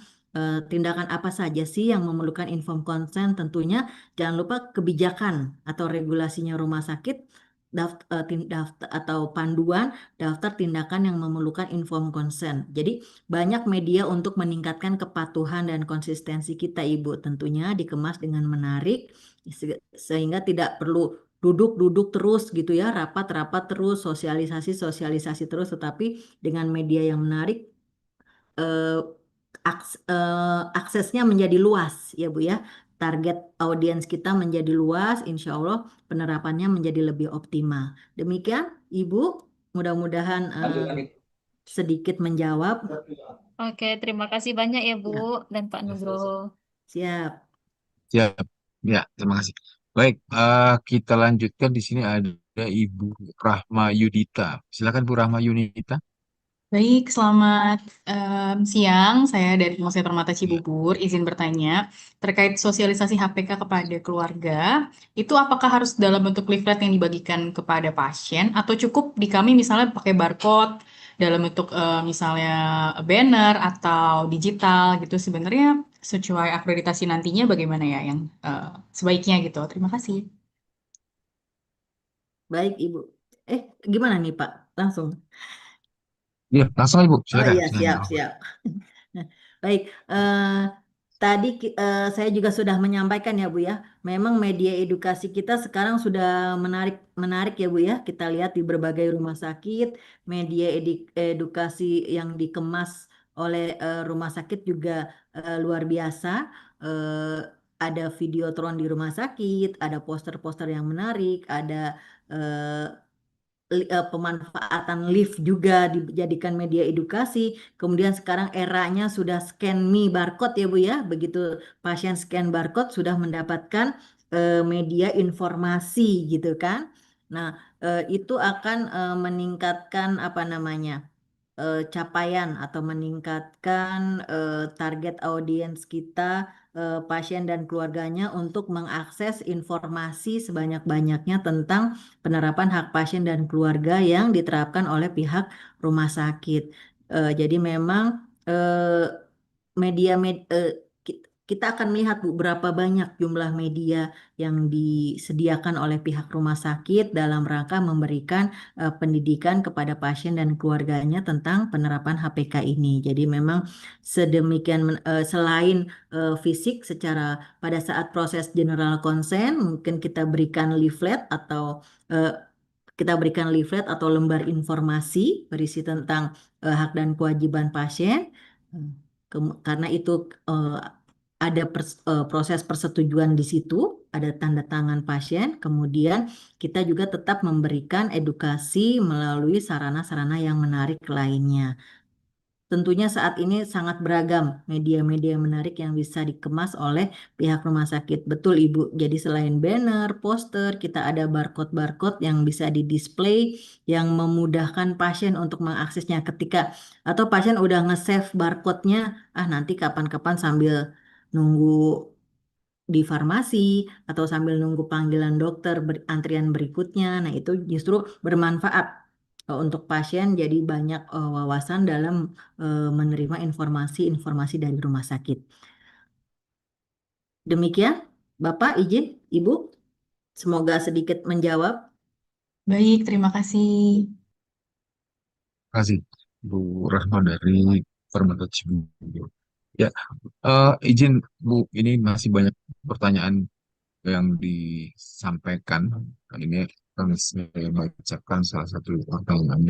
tindakan apa saja sih yang memerlukan inform consent. Tentunya jangan lupa kebijakan atau regulasinya rumah sakit daftar atau panduan daftar tindakan yang memerlukan inform consent. Jadi banyak media untuk meningkatkan kepatuhan dan konsistensi kita Ibu. Tentunya dikemas dengan menarik sehingga tidak perlu duduk-duduk terus gitu ya, rapat-rapat terus, sosialisasi terus, tetapi dengan media yang menarik eh, aksesnya menjadi luas ya Bu ya. Target audiens kita menjadi luas, insya Allah penerapannya menjadi lebih optimal. Demikian Ibu, mudah-mudahan sedikit menjawab. Oke, terima kasih banyak ya, Bu Ya, dan Pak Nugroho. siap. Siap. Ya, terima kasih. Baik, kita lanjutkan di sini ada Ibu Rahma Yudita. Silakan Bu Rahma Yunita. Baik, selamat siang. Saya dari Rumah Sakit Permata Ya. Cibubur. Izin bertanya, terkait sosialisasi HPK kepada keluarga, itu apakah harus dalam bentuk leaflet yang dibagikan kepada pasien, atau cukup di kami misalnya pakai barcode dalam bentuk misalnya banner atau digital gitu? Sebenarnya sesuai akreditasi nantinya bagaimana ya yang sebaiknya gitu. Terima kasih. Baik Ibu. Gimana nih Pak? Langsung. Ya, langsung Ibu. Oh Silakan. iya, Silakan. siap, siap. Nah, baik, tadi saya juga sudah menyampaikan ya Bu ya, memang media edukasi kita sekarang sudah menarik menarik ya Bu ya. Kita lihat di berbagai rumah sakit, media edukasi yang dikemas oleh rumah sakit juga luar biasa. ada videotron di rumah sakit, ada poster-poster yang menarik, ada eh, pemanfaatan lift juga dijadikan media edukasi. Kemudian sekarang eranya sudah scan me barcode ya Bu ya. Begitu pasien scan barcode sudah mendapatkan media informasi gitu kan. Nah, itu akan meningkatkan apa namanya? Capaian atau meningkatkan target audiens kita, pasien dan keluarganya untuk mengakses informasi sebanyak-banyaknya tentang penerapan hak pasien dan keluarga yang diterapkan oleh pihak rumah sakit. Jadi memang eh, media kita akan melihat Bu, berapa banyak jumlah media yang disediakan oleh pihak rumah sakit dalam rangka memberikan pendidikan kepada pasien dan keluarganya tentang penerapan HPK ini. Jadi memang sedemikian selain fisik secara pada saat proses general consent mungkin kita berikan leaflet atau eh, lembar informasi berisi tentang hak dan kewajiban pasien. Karena itu eh, ada proses persetujuan di situ, ada tanda tangan pasien, kemudian kita juga tetap memberikan edukasi melalui sarana-sarana yang menarik lainnya. Tentunya saat ini sangat beragam media-media menarik yang bisa dikemas oleh pihak rumah sakit. Betul Ibu. Jadi selain banner, poster, kita ada barcode-barcode yang bisa di-display yang memudahkan pasien untuk mengaksesnya ketika atau pasien udah nge-save barcode-nya, nanti kapan-kapan sambil nunggu di farmasi atau sambil nunggu panggilan dokter antrian berikutnya. Nah, itu justru bermanfaat untuk pasien jadi banyak wawasan dalam menerima informasi-informasi dari rumah sakit. Demikian, Bapak izin, Ibu, semoga sedikit menjawab. Baik, terima kasih. Terima kasih Bu Rahma dari Permata Cibubur. Ya, izin Bu, ini masih banyak pertanyaan yang disampaikan. Kali ini akan saya bacakan salah satu pertanyaan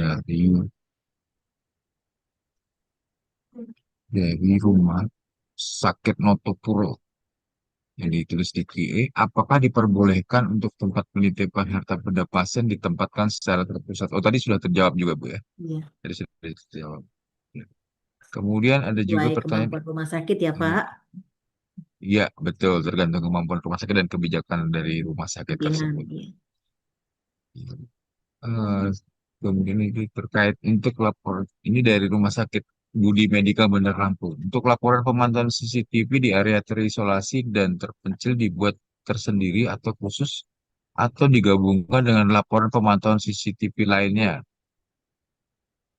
dari rumah sakit Notopuro yang ditulis di QA. Apakah diperbolehkan untuk tempat penitipan harta benda pasien ditempatkan secara terpusat? Oh, tadi sudah terjawab juga Bu ya. Iya, Tadi sudah terjawab. Ya. Kemudian ada juga sesuai pertanyaan. kemampuan rumah sakit ya Pak, Iya, betul. Tergantung kemampuan rumah sakit dan kebijakan dari rumah sakit pimpinan. tersebut. Iya. Eh, Kemudian ini terkait untuk lapor ini dari Rumah Sakit Budi Medika Bandar Lampung. Untuk laporan pemantauan CCTV di area terisolasi dan terpencil dibuat tersendiri atau khusus atau digabungkan dengan laporan pemantauan CCTV lainnya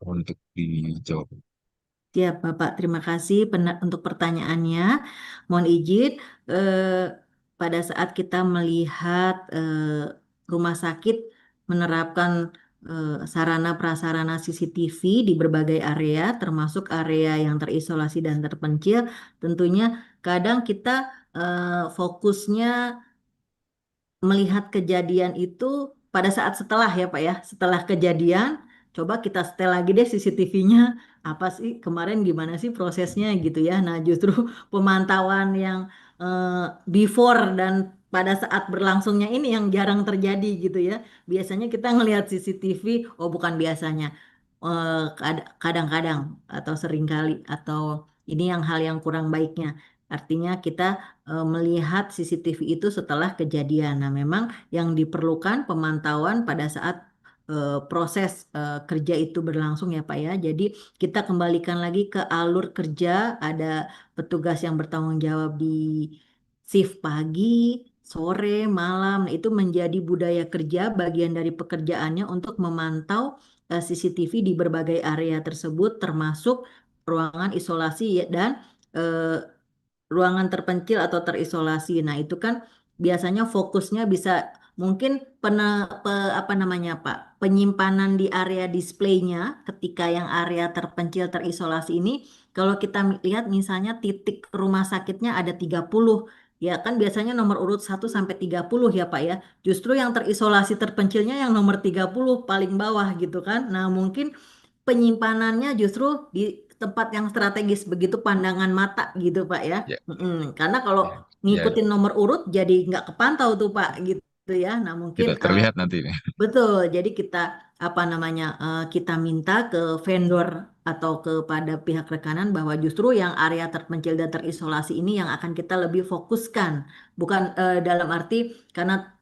untuk dijawab. Siap, Bapak. Terima kasih untuk pertanyaannya. Mohon izin, eh, pada saat kita melihat rumah sakit menerapkan sarana prasarana CCTV di berbagai area, termasuk area yang terisolasi dan terpencil, tentunya kadang kita fokusnya melihat kejadian itu pada saat setelah ya Pak ya, setelah kejadian, coba kita setel lagi deh CCTV-nya, apa sih kemarin gimana sih prosesnya gitu ya. Nah justru pemantauan yang before dan pada saat berlangsungnya ini yang jarang terjadi gitu ya. Biasanya kita ngelihat CCTV, oh bukan biasanya, kadang-kadang atau seringkali atau ini yang hal yang kurang baiknya. Artinya kita melihat CCTV itu setelah kejadian. Nah, memang yang diperlukan pemantauan pada saat proses kerja itu berlangsung ya Pak ya. Jadi kita kembalikan lagi ke alur kerja, ada petugas yang bertanggung jawab di shift pagi, sore, malam. Nah, itu menjadi budaya kerja bagian dari pekerjaannya untuk memantau CCTV di berbagai area tersebut termasuk ruangan isolasi dan eh, ruangan terpencil atau terisolasi. Nah, itu kan biasanya fokusnya bisa mungkin apa namanya Pak, penyimpanan di area displaynya ketika yang area terpencil terisolasi ini, kalau kita lihat misalnya titik rumah sakitnya ada 30. Ya kan biasanya nomor urut 1 sampai 30 ya Pak ya. Justru yang terisolasi terpencilnya yang nomor 30 paling bawah gitu kan. Nah, mungkin penyimpanannya justru di tempat yang strategis begitu pandangan mata gitu Pak ya. Ya, Karena kalau ya, ya, ya. ngikutin nomor urut jadi nggak kepantau tuh Pak gitu ya. Nah mungkin Tidak terlihat nanti nih. betul, jadi kita apa namanya kita minta ke vendor atau kepada pihak rekanan bahwa justru yang area terpencil dan terisolasi ini yang akan kita lebih fokuskan, bukan dalam arti karena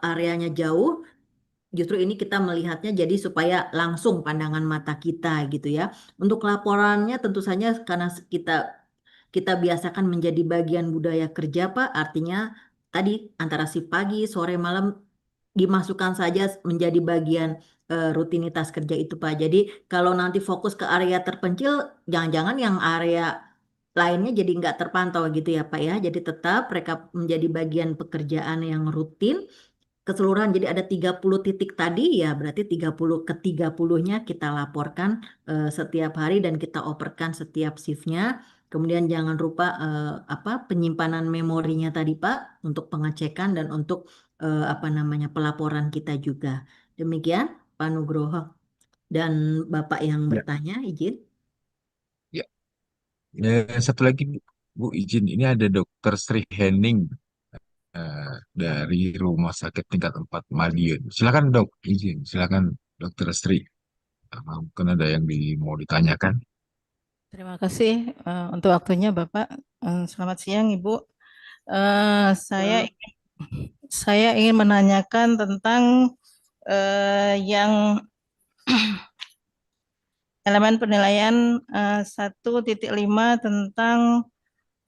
areanya jauh, justru ini kita melihatnya jadi supaya langsung pandangan mata kita gitu ya. Untuk laporannya tentu saja karena kita biasakan menjadi bagian budaya kerja Pak, artinya tadi antara si pagi, sore, malam dimasukkan saja menjadi bagian rutinitas kerja itu Pak. Jadi kalau nanti fokus ke area terpencil, jangan-jangan yang area lainnya jadi nggak terpantau gitu ya Pak ya. Jadi tetap mereka menjadi bagian pekerjaan yang rutin keseluruhan. Jadi ada 30 titik tadi ya, berarti 30 ke 30-nya kita laporkan setiap hari dan kita operkan setiap shiftnya. Kemudian jangan lupa apa penyimpanan memorinya tadi Pak untuk pengecekan dan untuk apa namanya pelaporan kita juga. Demikian Pak Nugroho dan Bapak yang Ya, bertanya izin. ya. Satu lagi Bu, Bu izin ini ada Dokter Sri Hening dari Rumah Sakit Tingkat 4 Madiun. Silakan Dok, izin. Silakan Dokter Sri. Mungkin ada yang mau ditanyakan. Terima kasih untuk waktunya Bapak. Selamat siang Ibu. Saya Ya. saya ingin menanyakan tentang yang elemen penilaian 1.5 tentang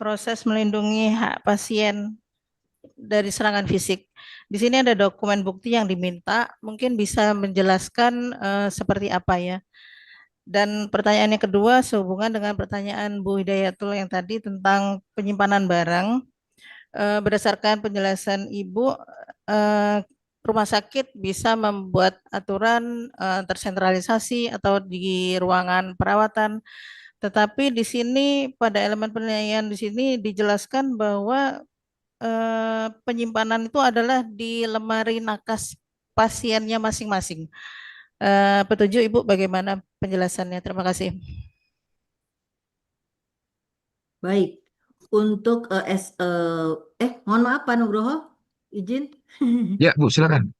proses melindungi hak pasien dari serangan fisik. Di sini ada dokumen bukti yang diminta, mungkin bisa menjelaskan seperti apa ya. Dan pertanyaan yang kedua sehubungan dengan pertanyaan Bu Hidayatul yang tadi tentang penyimpanan barang. Berdasarkan penjelasan Ibu, rumah sakit bisa membuat aturan tersentralisasi atau di ruangan perawatan. Tetapi di sini pada elemen penilaian di sini dijelaskan bahwa penyimpanan itu adalah di lemari nakas pasiennya masing-masing. Petunjuk Ibu bagaimana penjelasannya? Terima kasih. Baik. Untuk mohon maaf Pak Nugroho, izin. Ya, Bu, silakan.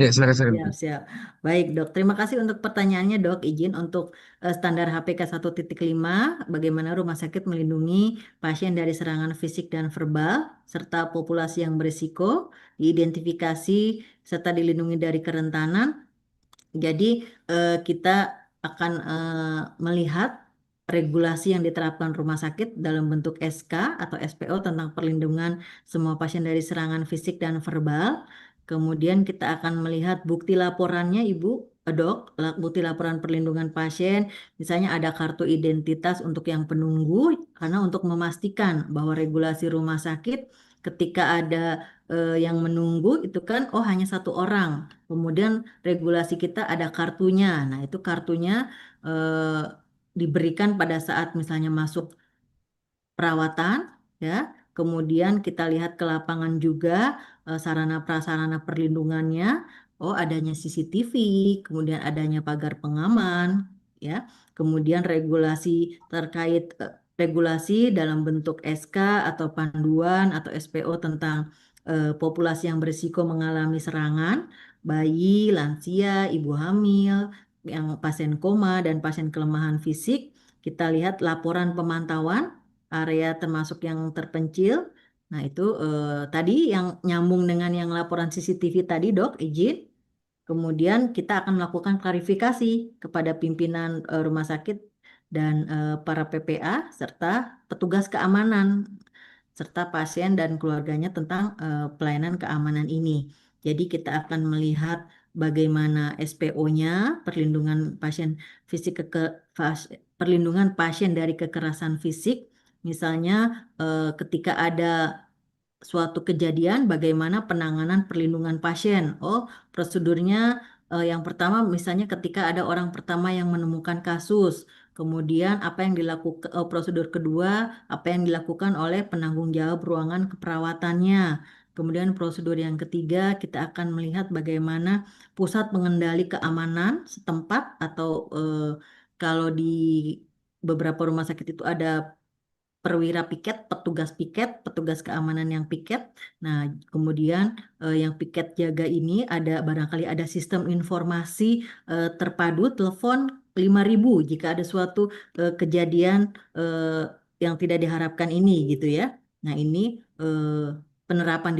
Ya, silakan, silakan. Siap, siap. Baik, Dok. Terima kasih untuk pertanyaannya, Dok. Izin untuk standar HPK 1.5, bagaimana rumah sakit melindungi pasien dari serangan fisik dan verbal, serta populasi yang berisiko, diidentifikasi, serta dilindungi dari kerentanan. Jadi kita akan melihat regulasi yang diterapkan rumah sakit dalam bentuk SK atau SPO tentang perlindungan semua pasien dari serangan fisik dan verbal. Kemudian kita akan melihat bukti laporannya Ibu, Dok, bukti laporan perlindungan pasien. Misalnya ada kartu identitas untuk yang penunggu, karena untuk memastikan bahwa regulasi rumah sakit ketika ada yang menunggu itu kan, oh hanya satu orang. Kemudian regulasi kita ada kartunya. Nah, itu kartunya diberikan pada saat misalnya masuk perawatan ya. Kemudian kita lihat ke lapangan juga sarana prasarana perlindungannya. Oh, adanya CCTV, kemudian adanya pagar pengaman ya. Kemudian regulasi terkait regulasi dalam bentuk SK atau panduan atau SPO tentang populasi yang berisiko mengalami serangan, bayi, lansia, ibu hamil, yang pasien koma dan pasien kelemahan fisik. Kita lihat laporan pemantauan area termasuk yang terpencil. Nah, itu tadi yang nyambung dengan yang laporan CCTV tadi, Dok, izin. Kemudian kita akan melakukan klarifikasi kepada pimpinan rumah sakit dan para PPA serta petugas keamanan serta pasien dan keluarganya tentang pelayanan keamanan ini. Jadi kita akan melihat bagaimana SPO-nya, perlindungan pasien fisik perlindungan pasien dari kekerasan fisik. Misalnya ketika ada suatu kejadian, bagaimana penanganan perlindungan pasien. Oh, prosedurnya yang pertama misalnya ketika ada orang pertama yang menemukan kasus, kemudian apa yang dilakukan prosedur kedua, apa yang dilakukan oleh penanggung jawab ruangan keperawatannya. Kemudian prosedur yang ketiga kita akan melihat bagaimana pusat pengendali keamanan setempat atau kalau di beberapa rumah sakit itu ada perwira piket, petugas keamanan yang piket. Nah, kemudian yang piket jaga ini barangkali ada sistem informasi terpadu telepon 5.000 jika ada suatu kejadian yang tidak diharapkan ini gitu ya. Nah, ini penerapan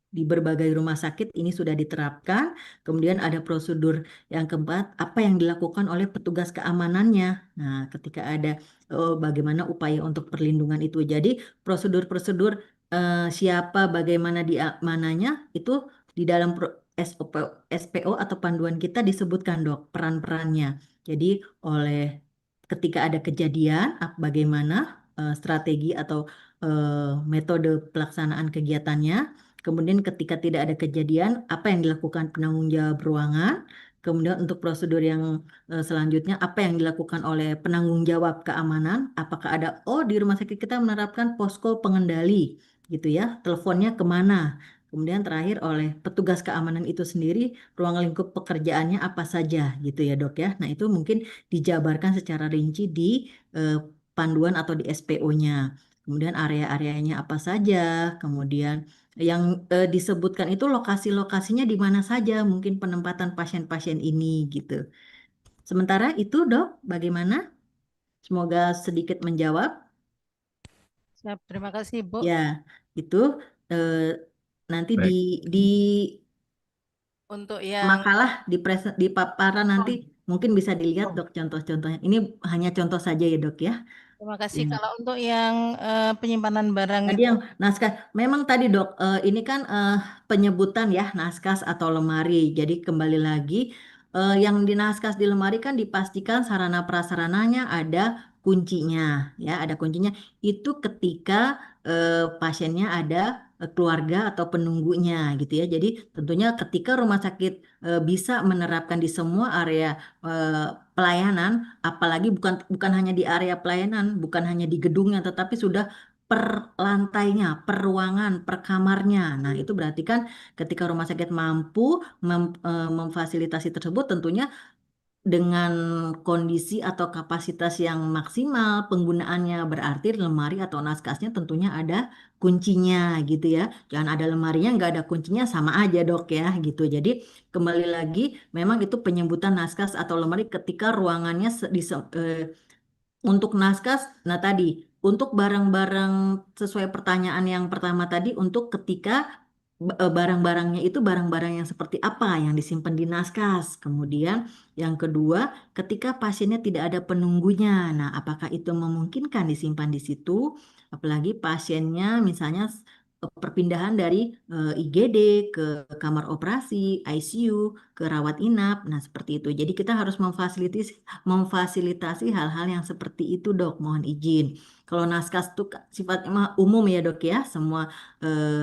di berbagai rumah sakit ini sudah diterapkan. Kemudian ada prosedur yang keempat, apa yang dilakukan oleh petugas keamanannya. Nah, ketika ada bagaimana upaya untuk perlindungan itu. Jadi prosedur-prosedur siapa bagaimana di mananya itu di dalam SPO atau panduan kita disebutkan dok peran-perannya. Jadi oleh ketika ada kejadian bagaimana strategi atau metode pelaksanaan kegiatannya. Kemudian ketika tidak ada kejadian apa yang dilakukan penanggung jawab ruangan. Kemudian untuk prosedur yang selanjutnya, apa yang dilakukan oleh penanggung jawab keamanan? Apakah ada, di rumah sakit kita menerapkan posko pengendali, gitu ya, teleponnya kemana? Kemudian terakhir oleh petugas keamanan itu sendiri, ruang lingkup pekerjaannya apa saja, gitu ya dok ya. Nah itu mungkin dijabarkan secara rinci di panduan atau di SPO-nya. Kemudian area-areanya apa saja, kemudian yang disebutkan itu lokasi-lokasinya di mana saja mungkin penempatan pasien-pasien ini gitu. Sementara itu dok, bagaimana? Semoga sedikit menjawab. Siap, terima kasih Bu. Ya, itu eh, nanti Baik. di Untuk yang makalah di paparan nanti mungkin bisa dilihat dok contoh-contohnya. Ini hanya contoh saja ya dok ya. terima kasih. Ya. Kalau untuk yang penyimpanan barang Tadi itu, yang naskah, memang tadi dok, ini kan penyebutan ya naskah atau lemari. Jadi kembali lagi, yang di naskah di lemari kan dipastikan sarana prasarananya ada kuncinya, ya ada kuncinya. Itu ketika pasiennya ada keluarga atau penunggunya gitu ya. Jadi tentunya ketika rumah sakit bisa menerapkan di semua area pelayanan, apalagi bukan hanya di area pelayanan, bukan hanya di gedungnya, tetapi sudah per lantainya, per ruangan, per kamarnya. Nah, itu berarti kan ketika rumah sakit mampu memfasilitasi tersebut tentunya dengan kondisi atau kapasitas yang maksimal penggunaannya berarti lemari atau naskahnya tentunya ada kuncinya gitu ya. Jangan ada lemarinya nggak ada kuncinya sama aja dok ya gitu. Jadi kembali lagi memang itu penyebutan naskah atau lemari ketika ruangannya untuk naskah, nah tadi untuk barang-barang sesuai pertanyaan yang pertama tadi untuk ketika barang-barangnya itu barang-barang yang seperti apa yang disimpan di naskah. Kemudian yang kedua, ketika pasiennya tidak ada penunggunya, nah apakah itu memungkinkan disimpan di situ? Apalagi pasiennya misalnya perpindahan dari IGD ke kamar operasi, ICU, ke rawat inap, nah seperti itu. Jadi kita harus memfasilitasi hal-hal yang seperti itu dok, mohon izin. Kalau naskah itu sifatnya umum ya dok ya, semua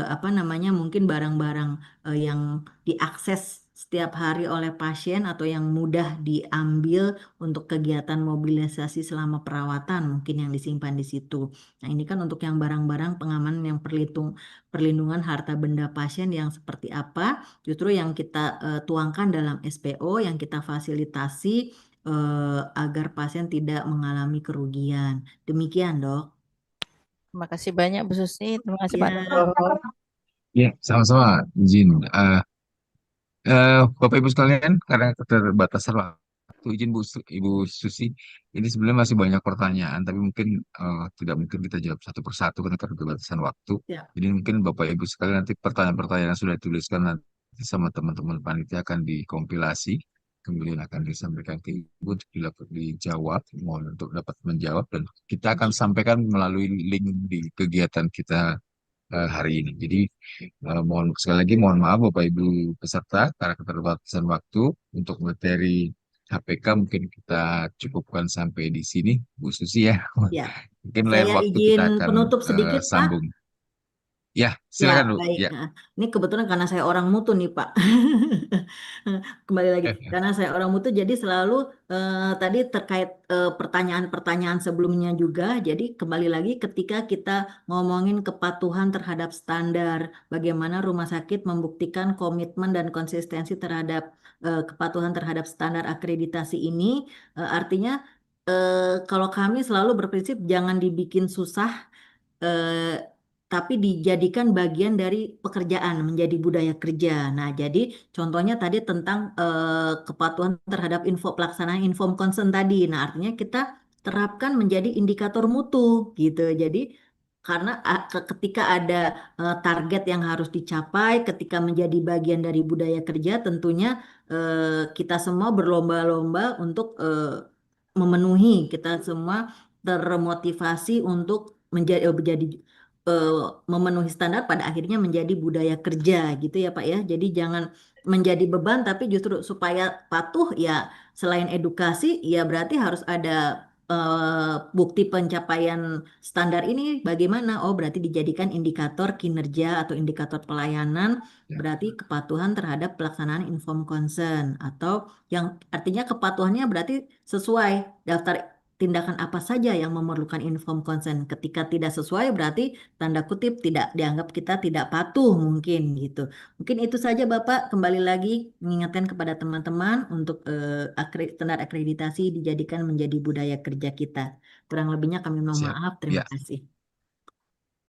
apa namanya mungkin barang-barang yang diakses setiap hari oleh pasien atau yang mudah diambil untuk kegiatan mobilisasi selama perawatan mungkin yang disimpan di situ. Nah ini kan untuk yang barang-barang pengamanan yang perlindungan harta benda pasien yang seperti apa, justru yang kita tuangkan dalam SPO yang kita fasilitasi agar pasien tidak mengalami kerugian. Demikian dok. terima kasih banyak Bu Susi, terima kasih Pak Ya. Dokter. Ya, sama-sama izin. Bapak Ibu sekalian, karena keterbatasan waktu, izin Ibu Susi, ini sebenarnya masih banyak pertanyaan, tapi mungkin tidak mungkin kita jawab satu persatu karena keterbatasan waktu. Ya. Jadi mungkin Bapak Ibu sekalian nanti pertanyaan-pertanyaan yang sudah dituliskan nanti sama teman-teman panitia akan dikompilasi, kemudian akan disampaikan ke Ibu untuk dijawab, mohon untuk dapat menjawab, dan kita akan sampaikan melalui link di kegiatan kita hari ini. Jadi mohon sekali lagi mohon maaf Bapak Ibu peserta karena keterbatasan waktu untuk materi HPK mungkin kita cukupkan sampai di sini Bu Susi ya. Ya. Mungkin lain Saya waktu izin kita akan penutup sedikit Pak. sambung. Ya, Ya, silakan Bu. baik. Ya. Nah, ini kebetulan karena saya orang mutu nih, Pak. Kembali lagi, karena saya orang mutu, jadi selalu tadi terkait pertanyaan-pertanyaan sebelumnya juga. Jadi kembali lagi ketika kita ngomongin kepatuhan terhadap standar, bagaimana rumah sakit membuktikan komitmen dan konsistensi terhadap kepatuhan terhadap standar akreditasi ini, artinya kalau kami selalu berprinsip jangan dibikin susah, eh, tapi dijadikan bagian dari pekerjaan, menjadi budaya kerja. Nah, jadi contohnya tadi tentang kepatuhan terhadap info pelaksanaan inform consent tadi. Nah, artinya kita terapkan menjadi indikator mutu gitu. Jadi karena ketika ada target yang harus dicapai, ketika menjadi bagian dari budaya kerja, tentunya kita semua berlomba-lomba untuk memenuhi. Kita semua termotivasi untuk menjadi eh, memenuhi standar, pada akhirnya menjadi budaya kerja gitu ya Pak ya. Jadi jangan menjadi beban, tapi justru supaya patuh ya, selain edukasi ya berarti harus ada bukti pencapaian standar ini bagaimana. Oh, berarti dijadikan indikator kinerja atau indikator pelayanan, Ya. berarti kepatuhan terhadap pelaksanaan inform consent, atau yang artinya kepatuhannya berarti sesuai daftar tindakan apa saja yang memerlukan inform consent. Ketika tidak sesuai berarti tanda kutip tidak dianggap kita tidak patuh mungkin gitu. Mungkin itu saja Bapak, kembali lagi mengingatkan kepada teman-teman untuk standar akreditasi dijadikan menjadi budaya kerja kita. Kurang lebihnya kami mohon Siap. maaf. Ya, Terima kasih.